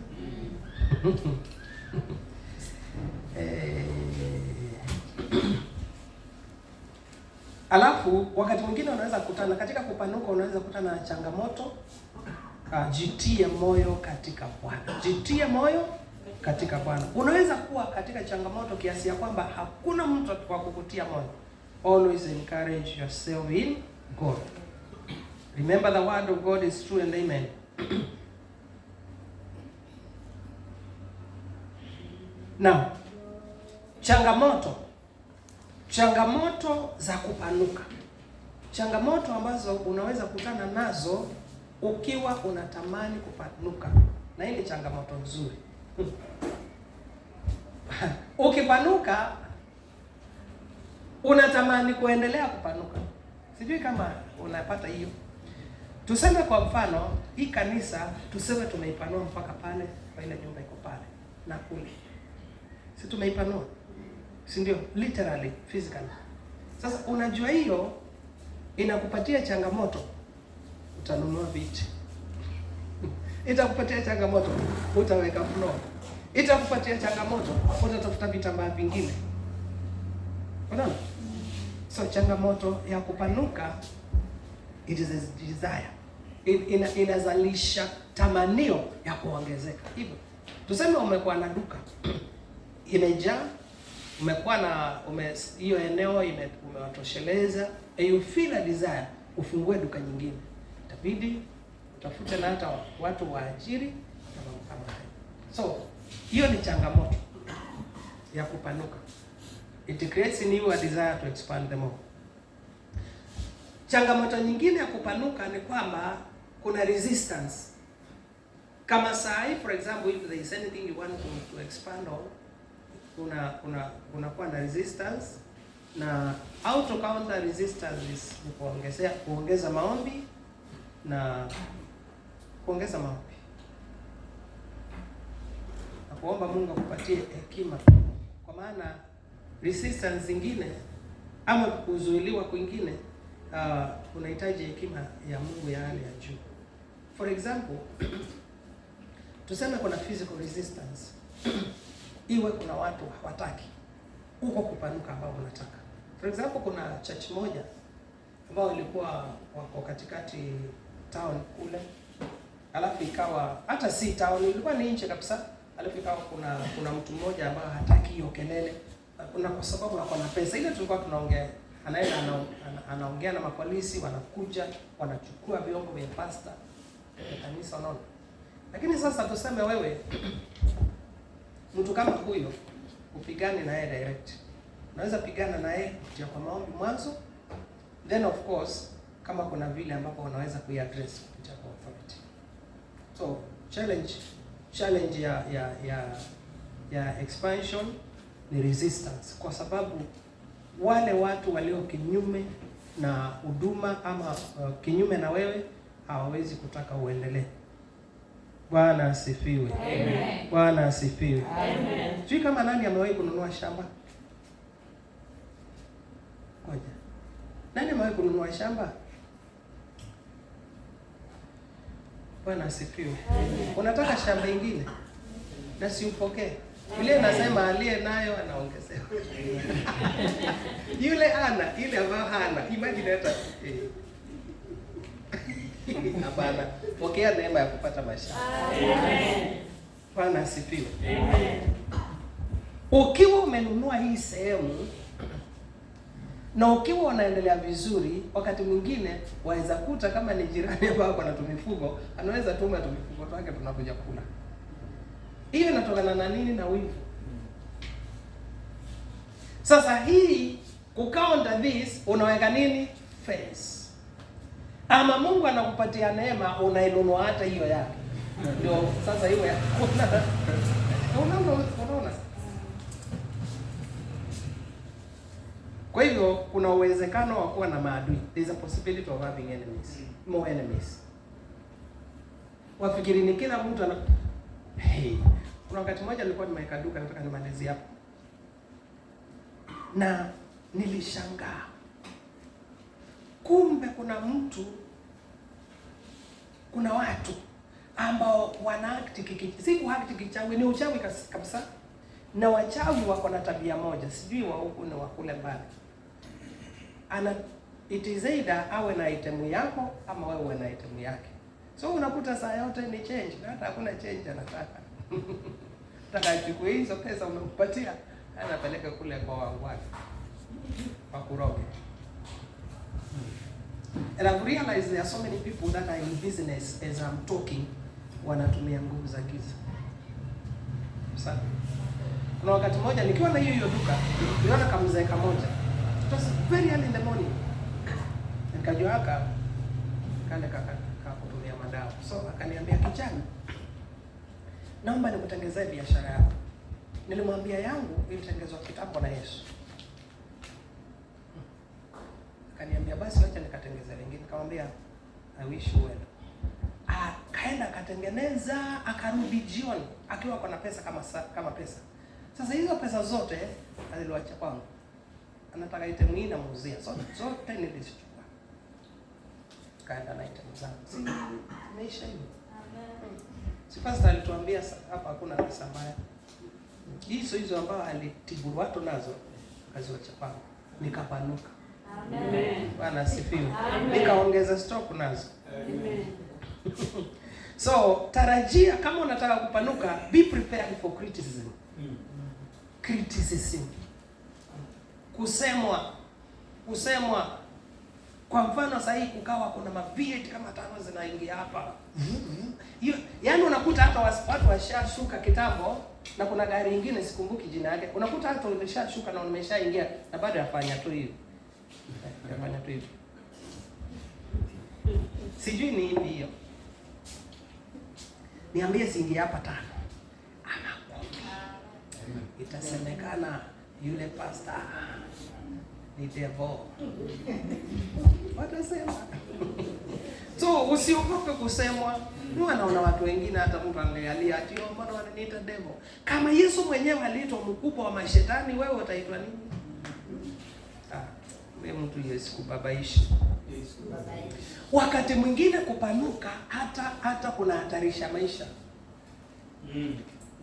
Alafu wakati mwingine unaweza kukutana katika kupanuka, unaweza kukutana na changamoto. Jitie moyo katika Bwana. Unaweza kuwa katika changamoto kiasi ya kwamba hakuna mtu wa kukutia moyo. Always encourage yourself in God. Remember the word of God is true and amen. Now, changamoto za kupanuka. Changamoto ambazo unaweza kukutana nazo ukiwa unatamani kupanuka. Na hii ni changamoto nzuri. Ukipanuka unatamani kuendelea kupanuka. Sijui kama unapata hiyo. Tuseme kwa mfano, hii kanisa tuseme tumeipanua mpaka pale, kwa ile nyumba iko pale na kule. Si tumeipanua? Si ndio? Literally, physically. Sasa unajua hiyo inakupatia changamoto. Utanunua viti. Itakupatia changamoto, utaweka floor. Itakupatia changamoto, utatafuta vitambaa vingine. Unaona? So changamoto ya kupanuka, it is a desire. Inazalisha tamanio ya kuongezeka. Hivyo tuseme umekuwa na duka imejaa, umekuwa na hiyo eneo umewatosheleza, you feel a desire ufungue duka nyingine. Itabidi utafute na hata watu waajiri kama hayo. So hiyo ni changamoto ya kupanuka. It creates in you a desire to expand them more. Changamoto nyingine ya kupanuka ni kwamba kuna resistance. Kama saa hii, for example, if there is anything you want to expand on, kuna na resistance, na how to counter resistance is kuongeza maombi na kuongeza maombi. Na kuomba Mungu akupatie hekima. Kwa maana resistance zingine ama kuzuiliwa kwingine unahitaji hekima ya Mungu ya hali ya juu. For example, tuseme kuna physical resistance. Iwe kuna watu hawataki uko kupanuka ambao unataka. For example, kuna church moja ambao ilikuwa wako katikati town kule. Alafu ikawa hata si town, ilikuwa ni nje kabisa. Alafu ikawa kuna mtu mmoja ambaye hataki hiyo kelele. Kuna kwa sababu ako na pesa. Ile tulikuwa tunaongea anaenda anaongea na mapolisi, wanakuja wanachukua vyombo vya pastor ya kanisa, unaona. Lakini sasa tuseme wewe mtu kama huyo upigane na yeye direct. Unaweza pigana na yeye kupitia kwa maombi mwanzo, then of course kama kuna vile ambapo unaweza kuiaddress kupitia kwa authority. So challenge ya expansion ni resistance, kwa sababu wale watu walio kinyume na huduma ama kinyume na wewe hawawezi kutaka uendelee. Bwana asifiwe. Amen. Bwana asifiwe. Amen. Sijui kama nani amewahi kununua shamba? Ngoja. Nani amewahi kununua shamba? Bwana asifiwe. Amen. Unataka shamba ingine? Na si upokee. Yule anasema aliye nayo anaongezewa. Yule ana, ile ambayo hana, imagine hata hapana. Pokea neema ya kupata mashamba. Amen. Bwana asifiwe. Amen. Ukiwa umenunua hii sehemu na ukiwa unaendelea vizuri, wakati mwingine waweza kuta kama ni jirani ambao kuna tumifugo, anaweza tuma tumifugo wake tunakuja kula. Hiyo inatokana na nini? Na wivu. Sasa hii kucounter this unaweka nini? Face. Ama Mungu anakupatia neema unainunua hata hiyo yake. Ndio sasa hiyo ya unaona. Kwa hivyo kuna uwezekano wa kuwa na maadui. There is a possibility of having enemies. More enemies. Wafikiri ni kila mtu ana kuna wakati mmoja nilikuwa nimeweka duka, nataka nimalizie hapo. Na nilishangaa. Kumbe kuna watu ambao wana act si ku act kichawi, ni uchawi kabisa. Na wachawi wako na tabia moja, sijui wa huku na wa kule mbali. It is either awe na item yako ama wewe na item yake. So unakuta saa yote ni change, na hata hakuna change anataka. Atachukua hizo pesa umempatia, anapeleka kule kwa wangwani. Wakuroge. And I've realized there are so many people that are in business as I'm talking, wanatumia nguvu za giza. Sasa kuna wakati mmoja nikiwa na hiyo duka, niliona kamzee kamoja. It was very early in the morning. Nikajua kale kutumia madawa. So akaniambia, kijana, naomba nikutengezee biashara yako. Nilimwambia yangu ilitengezwa kitambo na Yesu. Akaniambia basi acha nikatengeze wengine. Nikamwambia I wish you well. Akaenda akatengeneza, akarudi jioni akiwa na pesa kama pesa. Sasa hizo pesa zote aliloacha kwangu. Anataka item hii na muuzia. Zote nilizichukua. Kaenda na item zangu. Maisha hiyo. Amen. Si pastor alituambia hapa hakuna pesa mbaya. Hizo ambao alitibu watu nazo akaziacha kwangu. Nikapanuka. Amen. Bwana asifiwe. Nikaongeza stock nazo. Amen. So, tarajia kama unataka kupanuka, be prepared for criticism. Criticism. Kusemwa. Kwa mfano sasa hii kukawa kuna mavieti kama 5 zinaingia hapa. Yaani unakuta hata watu washashuka kitambo na kuna gari nyingine sikumbuki jina yake. Unakuta hata umeshashuka na umeshaingia na bado yafanya tu hivi. Yafanya tu hivi. Sijui ni hivi hiyo. Niambie siingia hapa 5. Ama 10. Itasemekana yule pastor ni devil. Watasema. So usiogope kusemwa. Mimi naona watu wengine hata mtu angalia ati mbona wananiita devil. Kama Yesu mwenyewe aliitwa mkubwa wa mashetani, wewe utaitwa nini? Wewe mtu Yesu kubabaishi. Wakati mwingine kupanuka hata kuna hatarisha maisha.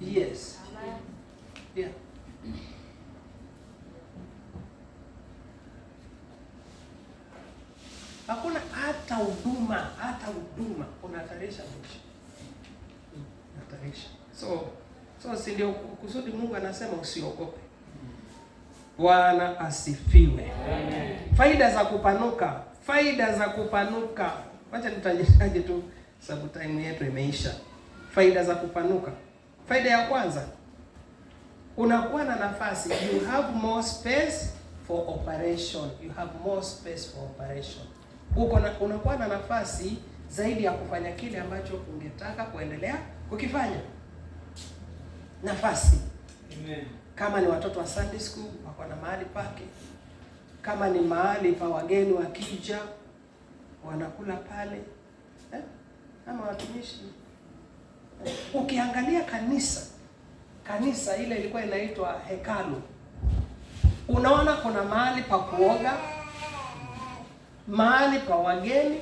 Yes. Yeah. Hakuna hata huduma unahatarisha maisha. Unahatarisha. So si ndio kusudi Mungu anasema usiogope. Bwana asifiwe. Amen. faida za kupanuka. Faida za kupanuka. Wacha nitajitaje tu sababu time yetu imeisha. Faida za kupanuka. Faida ya kwanza, unakuwa na nafasi. You have more space for operation. You have more space for operation. Unakuwa na nafasi zaidi ya kufanya kile ambacho ungetaka kuendelea kukifanya. Nafasi. Amen. Kama ni watoto wa Sunday school wako na mahali pake. Kama ni mahali pa wageni wakija wanakula pale. Ama watumishi. Ukiangalia kanisa ile ilikuwa inaitwa hekalu. Unaona kuna mahali pa kuoga, mahali pa wageni,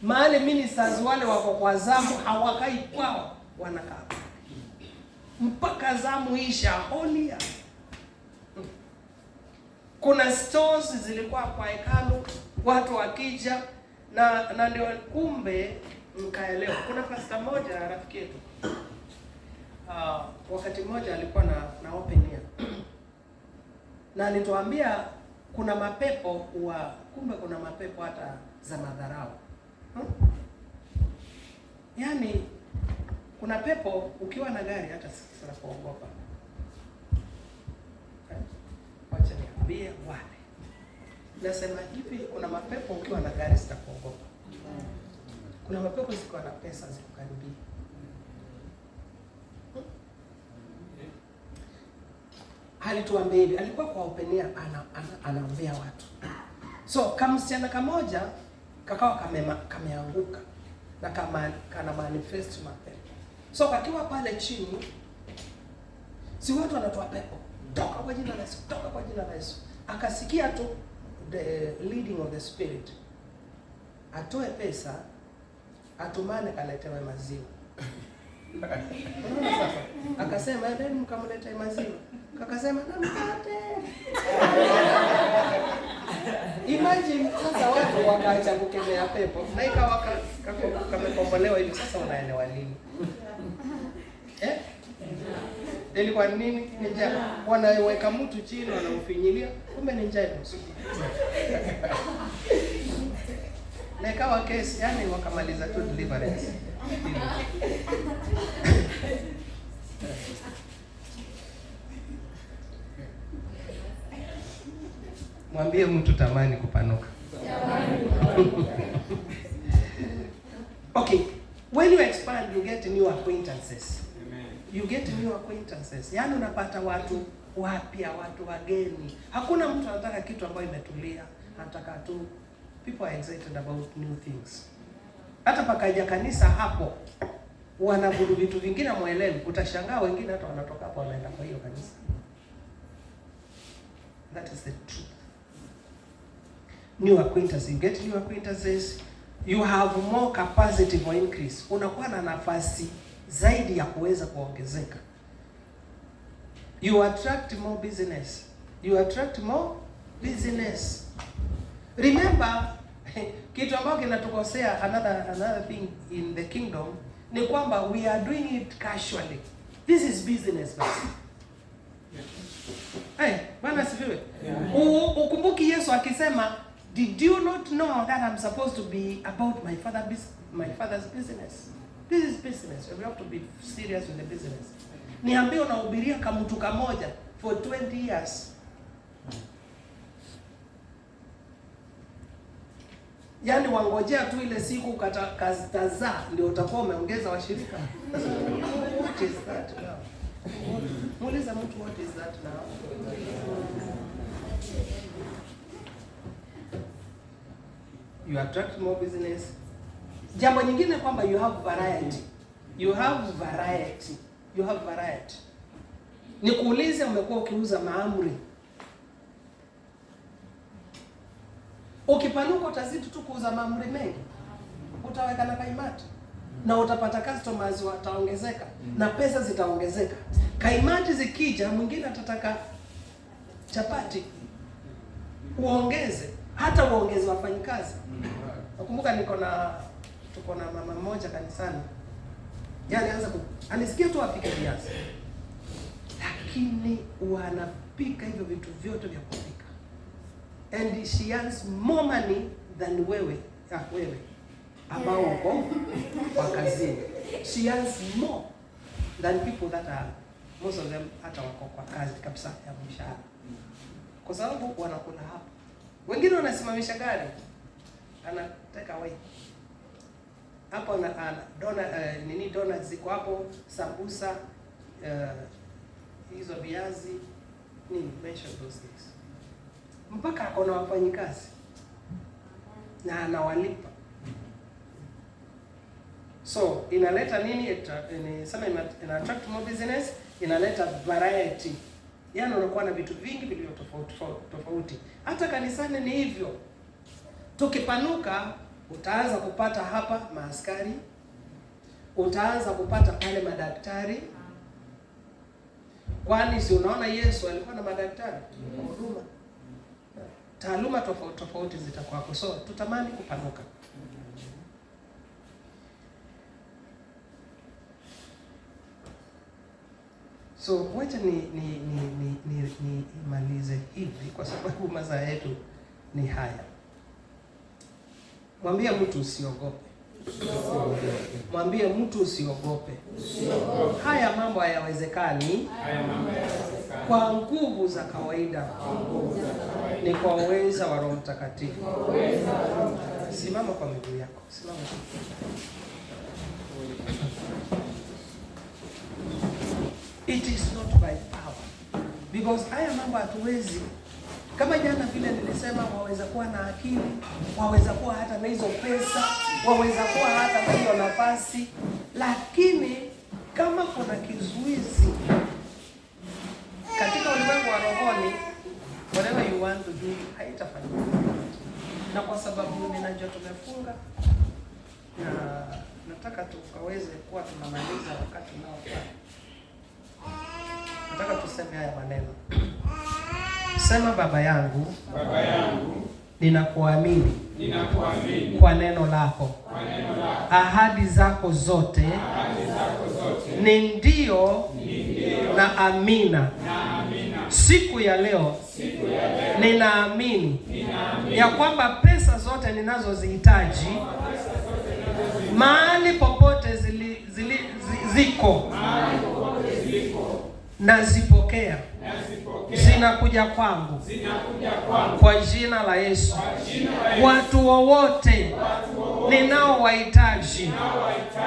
mahali ministers wale wako kwa zamu hawakai kwao, wanakaa mpaka zamu isha holia. Kuna stores zilikuwa kwa hekalu, watu wakija na ndio kumbe mkaelewa. Kuna pastor moja rafiki yetu. Wakati mmoja alikuwa na open air. Na alituambia kuna mapepo kumbe kuna mapepo hata za madharau. Yaani kuna pepo ukiwa na gari hata sasa kuogopa. Wacha niambie wale. Nasema hivi kuna mapepo ukiwa na gari sitakuogopa. Kuna mapepo ziko na pesa zikukaribia. Alituambia hivi, alikuwa kwa open air anaambia watu. So kama msichana kamoja kakawa kameanguka na kana manifest mapepo. So kakiwa pale chini si watu wanatoa pepo. Toka kwa jina la Yesu, toka kwa jina la Yesu. Akasikia tu the leading of the spirit. Atoe pesa, atumane kaletewe maziwa. Unaona sasa? Akasema ndio mkamlete maziwa. Akasema na mkate. Imagine sasa watu wakaacha kukemea pepo. Na ikawa kamekombolewa hivi sasa wanaelewa nini? Ilikuwa nini? Ni njaa. Wanaweka mtu chini wanamfinyilia, kumbe ni njaa inamsumbua. Na ikawa kesi, yani wakamaliza tu deliverance. Mwambie mtu tamani kupanuka. Okay, when you expand you get new acquaintances. You get new acquaintances. Yaani unapata watu wapya, watu wageni. Hakuna mtu anataka kitu ambayo imetulia. Anataka tu people are excited about new things. Hata pakaja kanisa hapo wanaabudu vitu vingine muelewi. Utashangaa wengine hata wanatoka hapo wanaenda kwa hiyo kanisa. That is the truth. New acquaintances. You get new acquaintances. You have more capacity for increase. Unakuwa na nafasi zaidi ya kuweza kuongezeka. You attract more business. You attract more business. Remember, kitu ambacho kinatukosea another thing in the kingdom ni kwamba we are doing it casually. This is business basi. Bwana asifiwe. Ukumbuki Yesu akisema, did you not know that I'm supposed to be about my father's business? This is business. We have to be serious with the business. Niambie unahubiria kama mtu kamoja for 20 years. Yaani wangojea tu ile siku katazaa ndio utakuwa umeongeza washirika. What is that now? Muuliza mtu what is that now? You attract more business. Jambo nyingine kwamba you have variety. You have variety. You have variety. Nikuulize umekuwa ukiuza maamri. Ukipanuka utazidi tu kuuza maamri mengi. Utaweka na kaimati. Na utapata customers wataongezeka. Na pesa zitaongezeka. Kaimati zikija mwingine atataka chapati. Uongeze. Hata uongeze wafanyikazi. Nakumbuka tuko na mama mmoja kanisani. Yaani anisikia tu apike viazi. Lakini wanapika hivyo vitu vyote vya kupika. and she earns more money than wewe ambao uko kwa kazini. She earns more than people that are, most of them hata wako kwa kazi kabisa ya mshahara, kwa sababu wanakula hapa. Wengine wanasimamisha gari, ana take away hapo na dona ziko hapo, sambusa, hizo viazi nini, mention those things. Mpaka akona wafanyikazi na anawalipa. So inaleta nini? Ina attract more business, inaleta variety. Yaani unakuwa na vitu vingi vilivyo tofauti. Hata kanisani ni hivyo. Tukipanuka utaanza kupata hapa maaskari, utaanza kupata pale madaktari. Kwani si unaona Yesu alikuwa na madaktari? Huduma. Taaluma tofauti zitakuwa. So tutamani kupanuka. So wacha ni malize hivi kwa sababu masaa yetu ni haya. Mwambie mtu usiogope. Mwambie mtu usiogope. Haya mambo hayawezekani kwa nguvu za kawaida, ni kwa uweza wa Roho Mtakatifu. Simama kwa miguu yako. Simama. It is not by power. Because haya mambo hatuwezi. Kama jana vile nilisema, waweza kuwa na akili, waweza kuwa hata na hizo pesa, waweza kuwa hata na hiyo nafasi, lakini kama kuna kizuizi katika ulimwengu wa rohoni, whatever you want to do haitafanyika. Na kwa sababu ninajua tumefunga na nataka tukaweze kuwa tunamaliza wakati unaofaa, nataka tuseme haya maneno. Sema, Baba yangu, ninakuamini kwa neno lako. Ahadi zako zote ni ndio na amina. Siku ya leo ninaamini ya kwamba pesa zote ninazozihitaji mahali popote ziko nazipokea, zinakuja kwangu kwa jina la Yesu. Watu wowote ninaowahitaji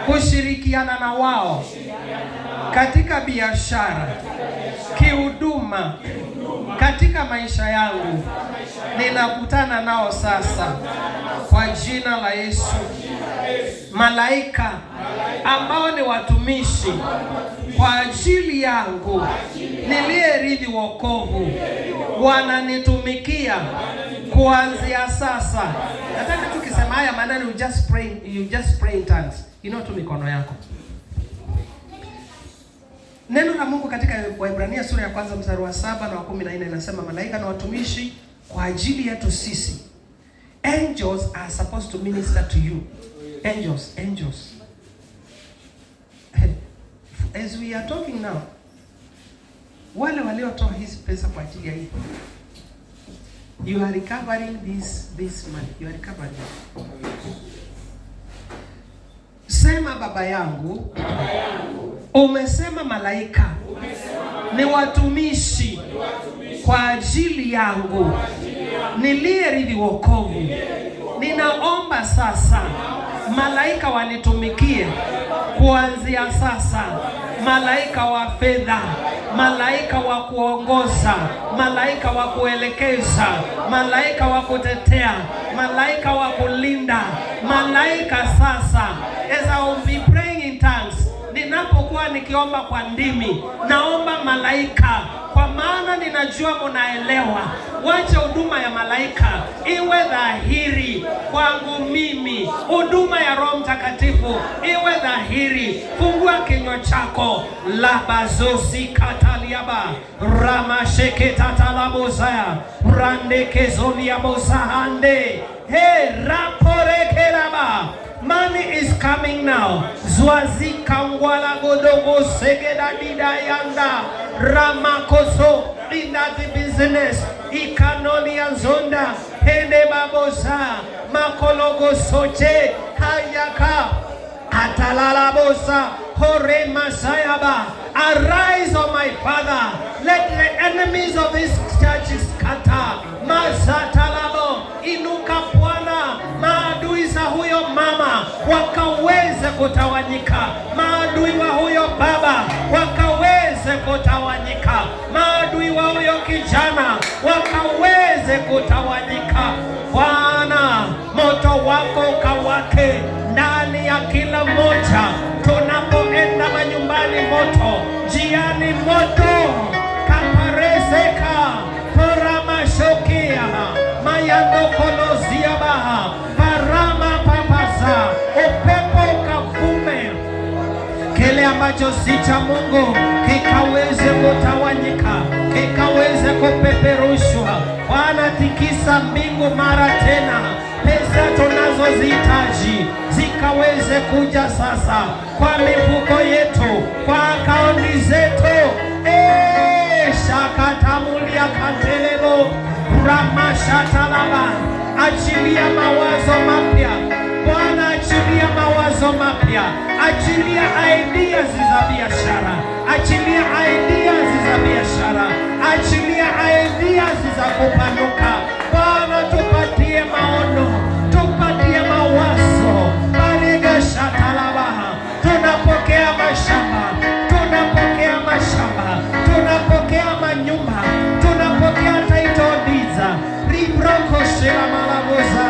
kushirikiana na wao katika biashara, kihuduma, katika maisha yangu, ninakutana nao sasa kwa jina la Yesu. Malaika ambao ni watumishi kwa ajili yangu, niliyerithi wokovu, wananitumikia kuanzia sasa. Nataka tukisema haya maneno, you just pray in tongues. Tu mikono yako. Neno la Mungu katika Waebrania sura ya 1 mstari wa 7 na wa 14 inasema, malaika na watumishi kwa ajili yetu sisi. Angels are supposed to minister to you. Angels. As we are talking now, wale waliotoa hizi pesa kwa ajili ya hii, you are recovering this money. You are recovering. Sema, Baba yangu, umesema malaika ni watumishi kwa ajili yangu, niliyerithi wokovu. Ninaomba sasa malaika wanitumikie kuanzia sasa. Malaika wa fedha, malaika wa kuongoza, malaika wa kuelekeza, malaika wa kutetea, malaika wa kulinda, malaika sasa. As I will be praying in tongues, ninapokuwa nikiomba kwa ndimi, naomba malaika, kwa maana ninajua mnaelewa. Wacha huduma ya malaika iwe dhahiri kwangu mimi. Huduma ya Roho Mtakatifu iwe dhahiri. Fungua kinywa chako. Labazosi kataliaba ramasheketatalabozaya randekezoniabosahande he raporekelaba. Money is coming now. Zwazi kangwala godogo segeda didayanda ramakoso in that business. ikanoni anzonda hende babosa makologo soche hayaka atalalabosa hore masayaba. Arise, O my Father, let the enemies of this church scatter. Mazatalabo, inuka Bwana, maadui za huyo mama wakaweze kutawanyika, maadui wa huyo baba wakaweze kutawanyika, maadui wa huyo kijana wakaweze kutawanyika. Bwana, moto wako ukawake ndani ya kila mmoja. Tunapoenda manyumbani moto, njiani moto, kapareseka foramashokia mayando kolozia baha parama papaza, upepo ukavume, kile ambacho si cha Mungu kikaweze kutawanyika, kikaweze kupeperushwa. Bwana, tikisa mbingu mara tena, pesa tunazozihitaji zikaweze kuja sasa kwa mifuko yetu, kwa akaunti zetu. Shakatamulia kantelebo ramashatalaba, achilia mawazo mapya Bwana, achilia mawazo mapya, achilia ideas za biashara, achilia ideas za biashara, achilia ideas za kupanuka. Bwana, tupatie maono, tupatie mawazo. Barega shatalabaha, tunapokea mashamba, tunapokea mashamba, tunapokea manyumba, tunapokea title deeds, ribroko shela malaboza,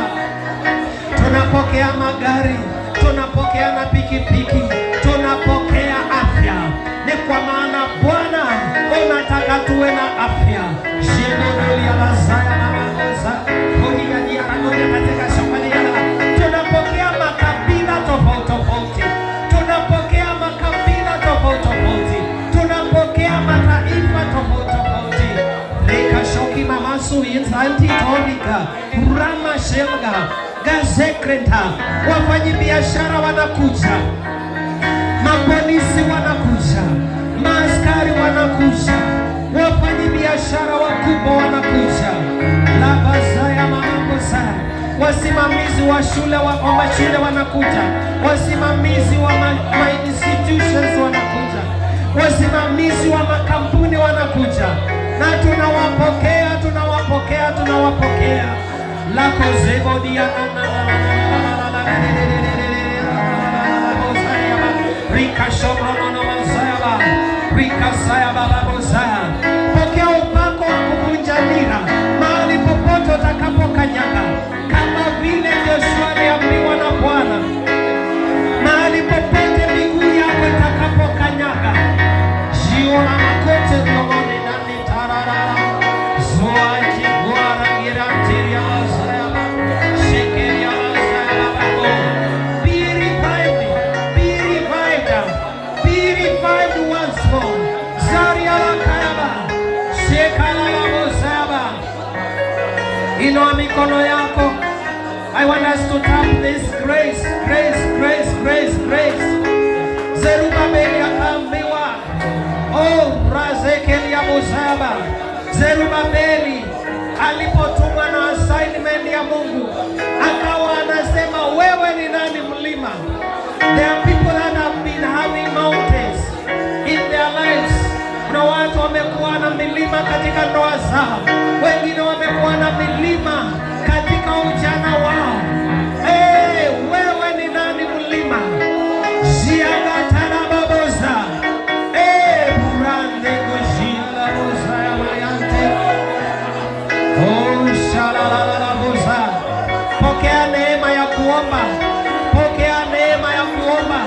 tunapokea magari, tunapokea na pikipiki, tunapokea afya. Ni kwa maana Bwana unataka tuwe na afya. Tunapokea makabila tofauti tofauti, tunapokea makabila tofauti tofauti, tunapokea mataifa tofauti tofauti. Rekashoki mamasu insanti tolika rama shelga gazekrenta, wafanyi biashara wanakuja, mapolisi wanakuja, maaskari wanakuja, wafanyi biashara wakubwa wanakuja, labazaya mamakosa, wasimamizi wa shule wa mashule wanakuja, wasimamizi wa institutions wanakuja, wasimamizi wa makampuni wanakuja, na tunawapokea, tunawapokea, tunawapokea. Lako zebodia Rika shobrono mazayaba, Rika sayaba babozaya. Pokea upako wa kuvunja nira mahali popote utakapokanyaga, kama vile Joshua aliambiwa na Bwana, mahali popote miguu yako itakapokanyaga. Jiona makote ngomoni nani tarara zoaji guara girantiria mazayaba shekeria mazayaba bako. Be revived, be revived, be revived once more. Zaria la kayaba shekala la mazayaba. Inua mikono yako. I want us to tap this grace, grace, grace, grace, grace. Zerubabeli akaambiwa, oh, razekeli ya muzaba. Zerubabeli alipotumwa na assignment ya Mungu, akawa anasema, wewe ni nani mlima? There are people that have been having mountains in their lives. Kuna watu wamekuwa na milima katika ndoa zao, wengine wamekuwa na milima katika ujana wao. Wewe ni nani mlima? Ziaga tarababoza. Burande gojila boza ya mayante. Oh, shalalala boza. Pokea neema ya kuomba. Pokea neema ya kuomba.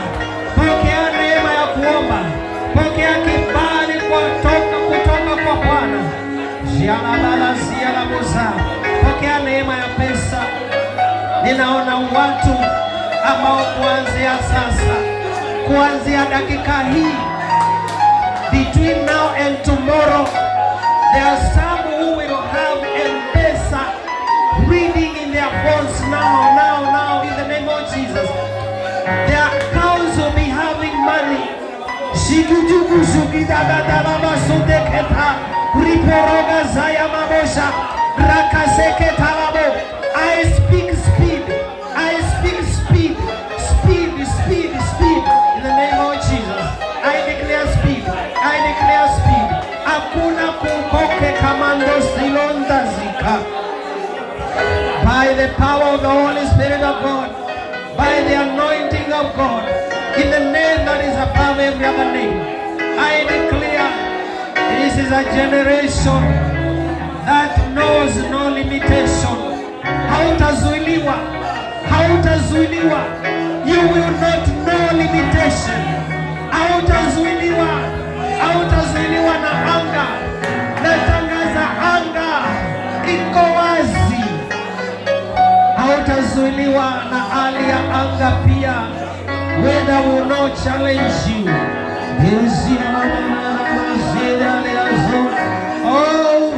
Pokea neema ya kuomba. Pokea kibali kutoka kwa Bwana. Zialala ziala boza. Pokea neema ya pesa. Ninaona watu ambao kuanzia sasa, kuanzia dakika hii, between now and tomorrow, there are some who will have M-Pesa reading in their phones now, in the name of Jesus. Their accounts will be having money. Riporoga zaya mabosha. Rakaseke talabo. I speak speed. I speak speed. Speed, speed, speed. In the name of Jesus. I declare speed. I declare speed. Hakuna kukoke kamando silonda zika. By the power of the Holy Spirit of God. By the anointing of God. In the name that is above every other name. I declare this is a generation that knows no limitation. Hautazuiliwa. Hautazuiliwa. You will not know limitation. Hautazuiliwa. Hautazuiliwa na anga. Natangaza anga iko wazi. Hautazuiliwa na hali ya anga pia. Weather will not challenge you. Oh,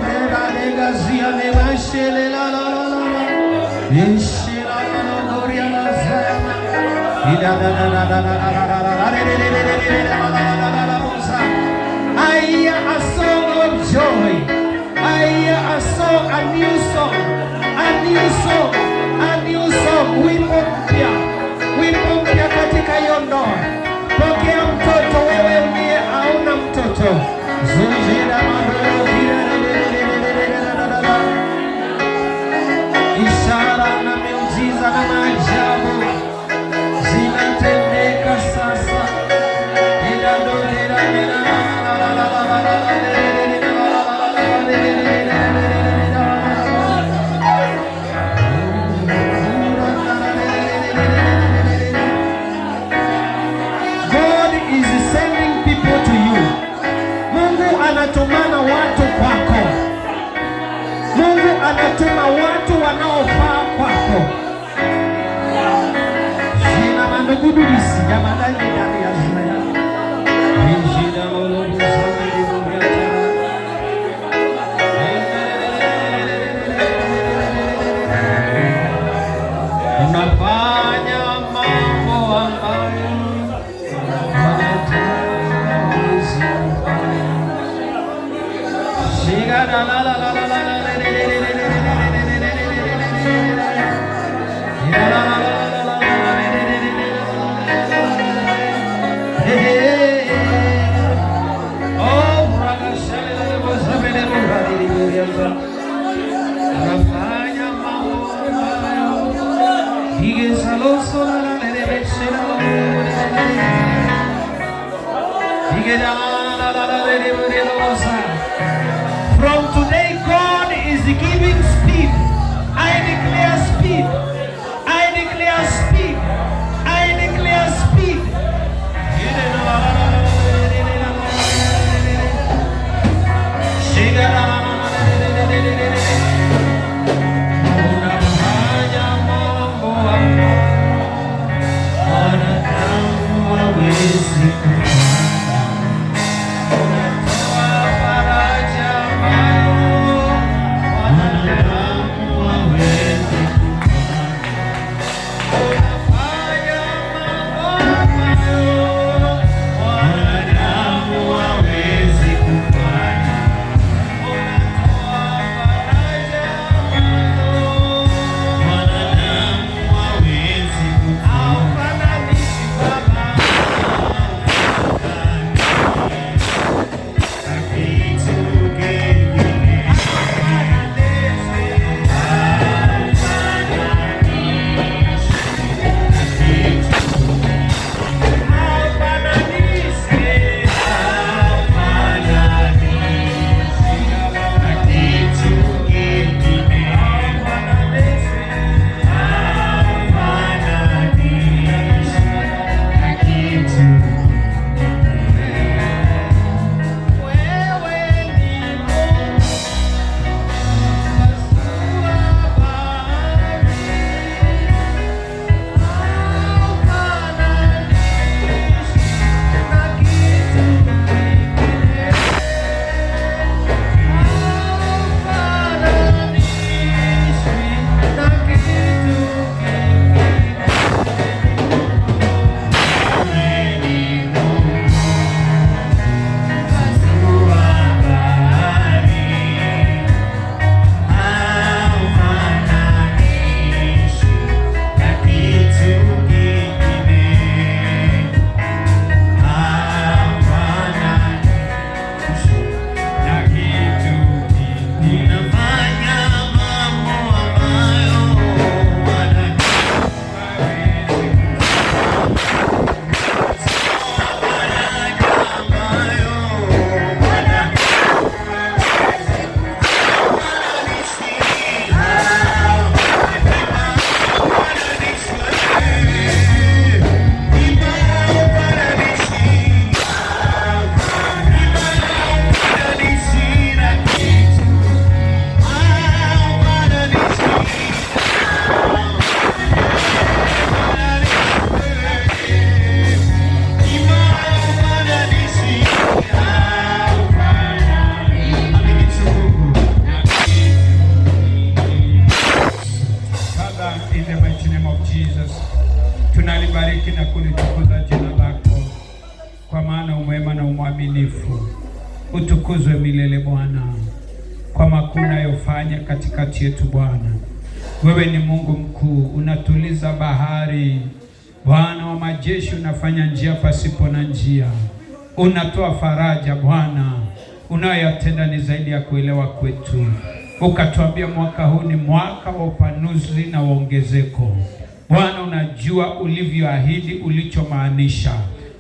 I hear a song of joy. I hear a song, a new song, a new song, a new song. Wimbo mpya katika hiyo ndoa. Pokea mtoto wewe uliye hauna mtoto. Ishara na miujiza na maajabu zinatendeka sasa. Anatumana watu kwako. Mungu anatuma watu wanaofaa kwako. Jina mandugudulisi ya madani ndani ya zina yako. Jina molobu sabili mugata. Unafanya mambo ambayo la la la la la la. From today, God is giving speed. I declare speed. I declare speed. I declare speed. Para Jesus. Tunalibariki na kulitukuza jina lako, kwa maana umwema na umwaminifu. Utukuzwe milele Bwana, kwa makuu unayofanya katikati yetu Bwana. Wewe ni Mungu mkuu, unatuliza bahari. Bwana wa majeshi, unafanya njia pasipo na njia. Unatoa faraja Bwana, unayoyatenda ni zaidi ya kuelewa kwetu. Ukatuambia mwaka huu ni mwaka wa upanuzi na ongezeko. Bwana, unajua ulivyoahidi, ulichomaanisha.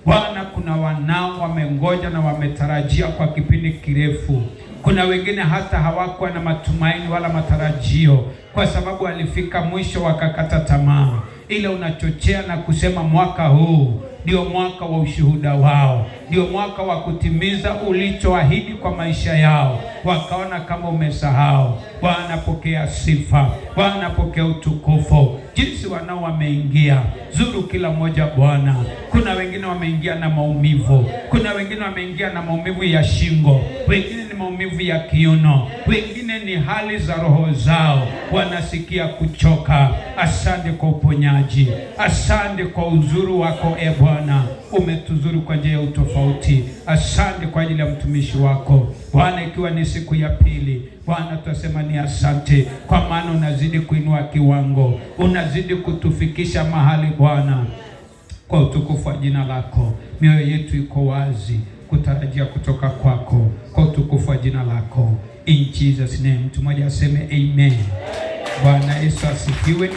Bwana, kuna wanao wamengoja na wametarajia kwa kipindi kirefu. Kuna wengine hata hawakuwa na matumaini wala matarajio, kwa sababu walifika mwisho wakakata tamaa. Ile unachochea na kusema mwaka huu ndio mwaka wa ushuhuda wao, ndio mwaka wa kutimiza ulichoahidi kwa maisha yao. Wakaona kama umesahau. Bwana, pokea sifa. Bwana, pokea utukufu. Jinsi wanao wameingia, zuru kila mmoja Bwana. Kuna wengine wameingia na maumivu, kuna wengine wameingia na maumivu ya shingo, wengine ni maumivu ya kiuno, wengine ni hali za roho zao, wanasikia kuchoka. Asante kwa uponyaji, asante kwa uzuri wako e Bwana. Umetuzuru kwa njia ya utofauti. Asante kwa ajili ya mtumishi wako Bwana, ikiwa ni siku ya pili Bwana, tutasema ni asante, kwa maana unazidi kuinua kiwango, unazidi kutufikisha mahali Bwana, kwa utukufu wa jina lako. Mioyo yetu iko wazi kutarajia kutoka kwako, kwa utukufu wa jina lako. In Jesus name. Mtu mmoja aseme amen. Bwana Yesu asifiwe.